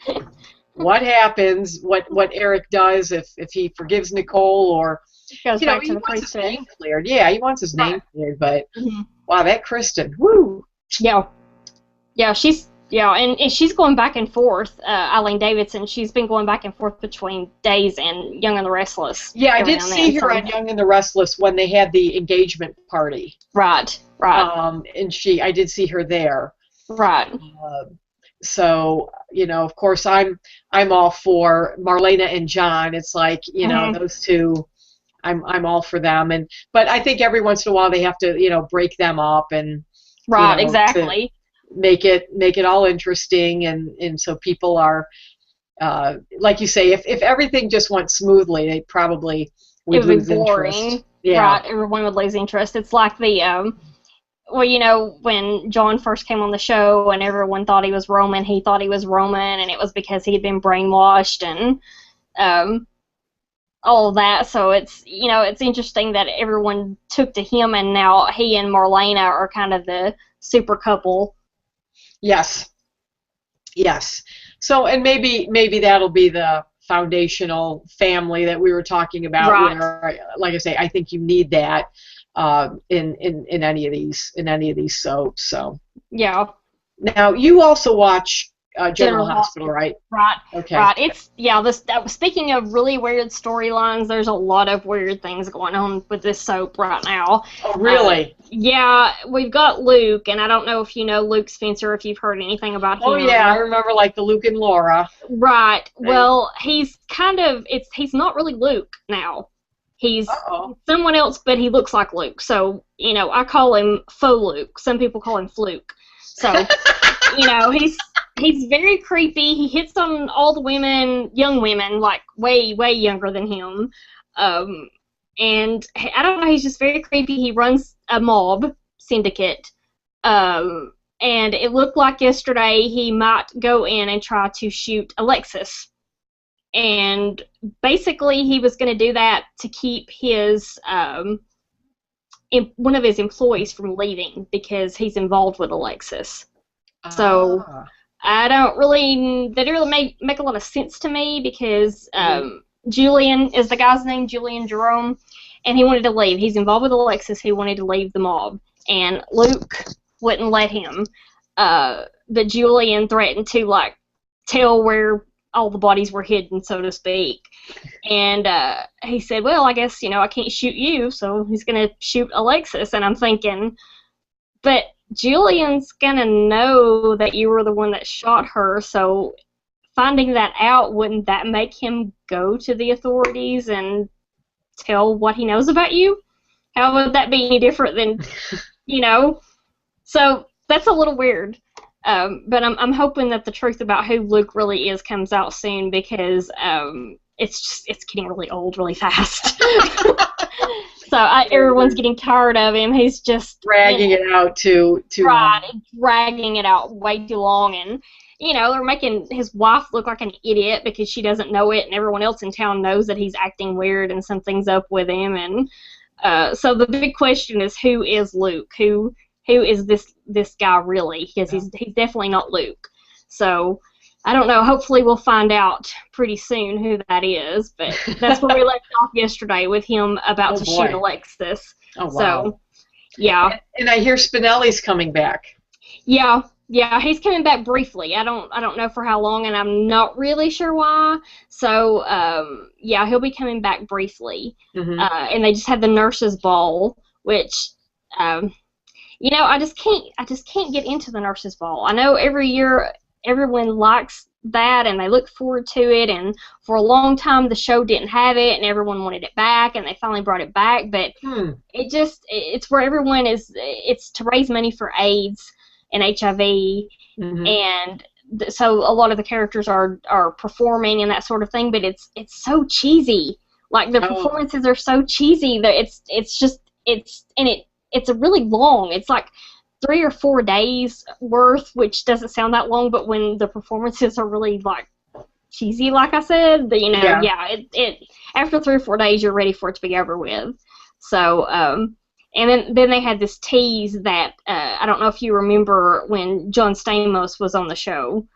what happens, what Eric does, if he forgives Nicole, or goes back to he the wants his priesthood. name cleared. Yeah, he wants his name cleared, but wow, that Kristen, woo. Yeah. Yeah, and she's going back and forth, Eileen Davidson. She's been going back and forth between Days and Young and the Restless. Yeah, I did see her on Young and the Restless when they had the engagement party. Right. And I did see her there. Right. So, of course, I'm all for Marlena and John. It's like, those two, I'm all for them. But I think every once in a while they have to, break them up and exactly. Make it all interesting, and so people are, like you say, if everything just went smoothly, they probably would lose interest. Yeah. Right, everyone would lose interest. It's like the when John first came on the show and everyone thought he was Roman, he thought he was Roman, and it was because he had been brainwashed and all of that. So it's it's interesting that everyone took to him, and now he and Marlena are kind of the super couple. Yes. So, and maybe that'll be the foundational family that we were talking about. Right. Where, like I say, I think you need that in any of these soaps. So. Yeah. Now you also watch General Hospital, right? Right. Okay. Right. Speaking of really weird storylines, there's a lot of weird things going on with this soap right now. Oh, really? Yeah, we've got Luke, and I don't know if you know Luke Spencer, if you've heard anything about him. Oh yeah, I remember like the Luke and Laura. Right. Well, he's not really Luke now. He's someone else, but he looks like Luke. So, I call him Faux Luke. Some people call him Fluke. So, he's very creepy. He hits on all the women, young women, like way, way younger than him. And I don't know, he's just very creepy. He runs a mob syndicate. And it looked like yesterday he might go in and try to shoot Alexis. And basically he was going to do that to keep his one of his employees from leaving because he's involved with Alexis. So that didn't really make a lot of sense to me because Julian is the guy's name, Julian Jerome, and he wanted to leave. He's involved with Alexis. He wanted to leave the mob, and Luke wouldn't let him. But Julian threatened to tell where all the bodies were hidden, so to speak. And he said, well, I guess, I can't shoot you, so he's going to shoot Alexis. And I'm thinking, but Julian's going to know that you were the one that shot her, so finding that out, wouldn't that make him go to the authorities and tell what he knows about you? How would that be any different than, So that's a little weird. But I'm hoping that the truth about who Luke really is comes out soon because it's getting really old really fast. So everyone's getting tired of him. He's just dragging it out too long. Dragging it out way too long, and they're making his wife look like an idiot because she doesn't know it, and everyone else in town knows that he's acting weird and something's up with him. And so the big question is, who is Luke? Who is this guy really? Because he's definitely not Luke. So I don't know. Hopefully we'll find out pretty soon who that is. But that's where we left off yesterday with him about to shoot Alexis. Oh, wow. So, yeah. And I hear Spinelli's coming back. Yeah, he's coming back briefly. I don't know for how long, and I'm not really sure why. So, he'll be coming back briefly. Mm-hmm. And they just had the nurses' ball, which, I just can't get into the nurses' ball. I know every year everyone likes that, and they looked forward to it, and for a long time the show didn't have it, and everyone wanted it back, and they finally brought it back, but it's where everyone is, it's to raise money for AIDS and HIV, and so a lot of the characters are performing and that sort of thing, but it's so cheesy. Like, the performances are so cheesy that it's a really long. It's like 3 or 4 days worth, which doesn't sound that long, but when the performances are really like cheesy, like I said, it after 3 or 4 days you're ready for it to be over with. So and then they had this tease that I don't know if you remember when John Stamos was on the show.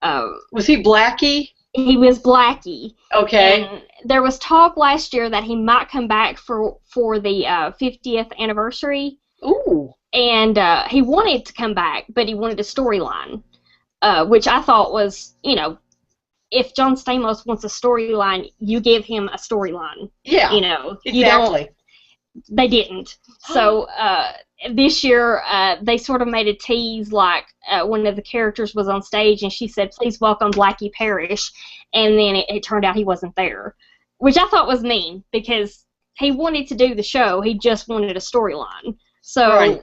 Was he Blackie? He was Blackie. Okay. And there was talk last year that he might come back for the 50th anniversary. Ooh. And he wanted to come back, but he wanted a storyline, which I thought was, if John Stamos wants a storyline, you give him a storyline. Yeah. Exactly. They didn't. So this year they sort of made a tease, like one of the characters was on stage and she said, "Please welcome Blackie Parrish," and then it turned out he wasn't there, which I thought was mean because he wanted to do the show. He just wanted a storyline. So,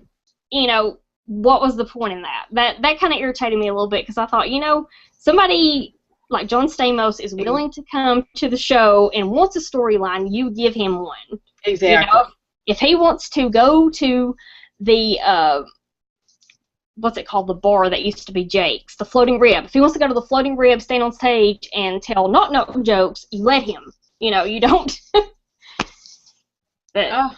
what was the point in that? That kind of irritated me a little bit because I thought, somebody like John Stamos is willing to come to the show and wants a storyline, you give him one. Exactly. If he wants to go to the, what's it called, the bar that used to be Jake's, the Floating Rib. If he wants to go to the Floating Rib, stand on stage, and tell knock-knock jokes, you let him. You don't. But,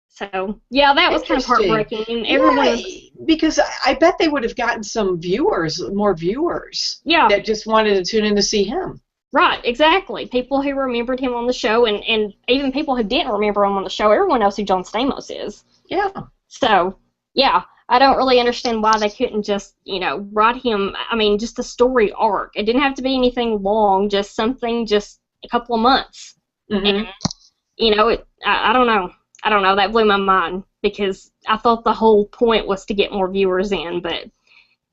so, yeah, that was kind of heartbreaking. And everyone because I bet they would have gotten more viewers. Yeah. That just wanted to tune in to see him. Right, exactly. People who remembered him on the show, and even people who didn't remember him on the show, everyone knows who John Stamos is. Yeah. So, yeah, I don't really understand why they couldn't just, write him, just a story arc. It didn't have to be anything long, just something, just a couple of months. And, I don't know. I don't know. That blew my mind because I thought the whole point was to get more viewers in, but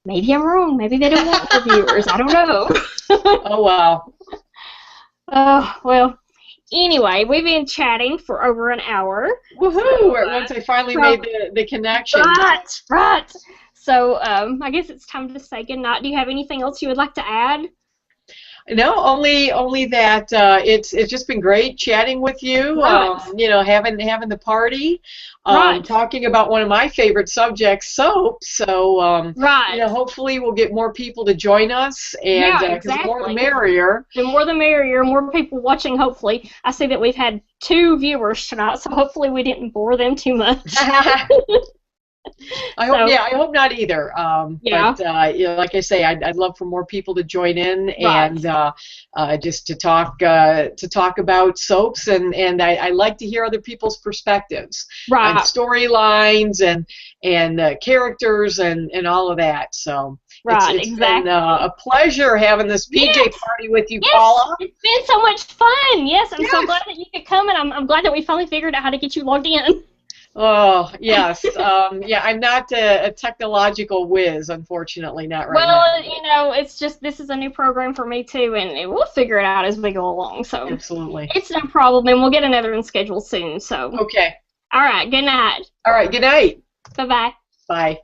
maybe I'm wrong. Maybe they don't want more viewers. I don't know. Oh, wow. Well, anyway, we've been chatting for over an hour. Woohoo! Once I finally made the connection. Right. So, I guess it's time to say goodnight. Do you have anything else you would like to add? No, only that it's just been great chatting with you. Right. Having the party, right. Talking about one of my favorite subjects, soap. So, right. Hopefully we'll get more people to join us, and exactly. The more the merrier. The more the merrier. More people watching. Hopefully, I see that we've had 2 viewers tonight, so hopefully we didn't bore them too much. I hope not either. But like I say, I'd love for more people to join in and just to talk about soaps, and I like to hear other people's perspectives on storylines and characters and all of that. So it's been a pleasure having this PJ party with you, Paula. It's been so much fun. Yes, I'm so glad that you could come, and I'm glad that we finally figured out how to get you logged in. Oh, yes. I'm not a technological whiz, unfortunately, not right now. Well, it's just this is a new program for me, too, and we'll figure it out as we go along. So absolutely. It's no problem, and we'll get another one scheduled soon. So okay. All right, good night. All right, good night. Bye-bye. Bye.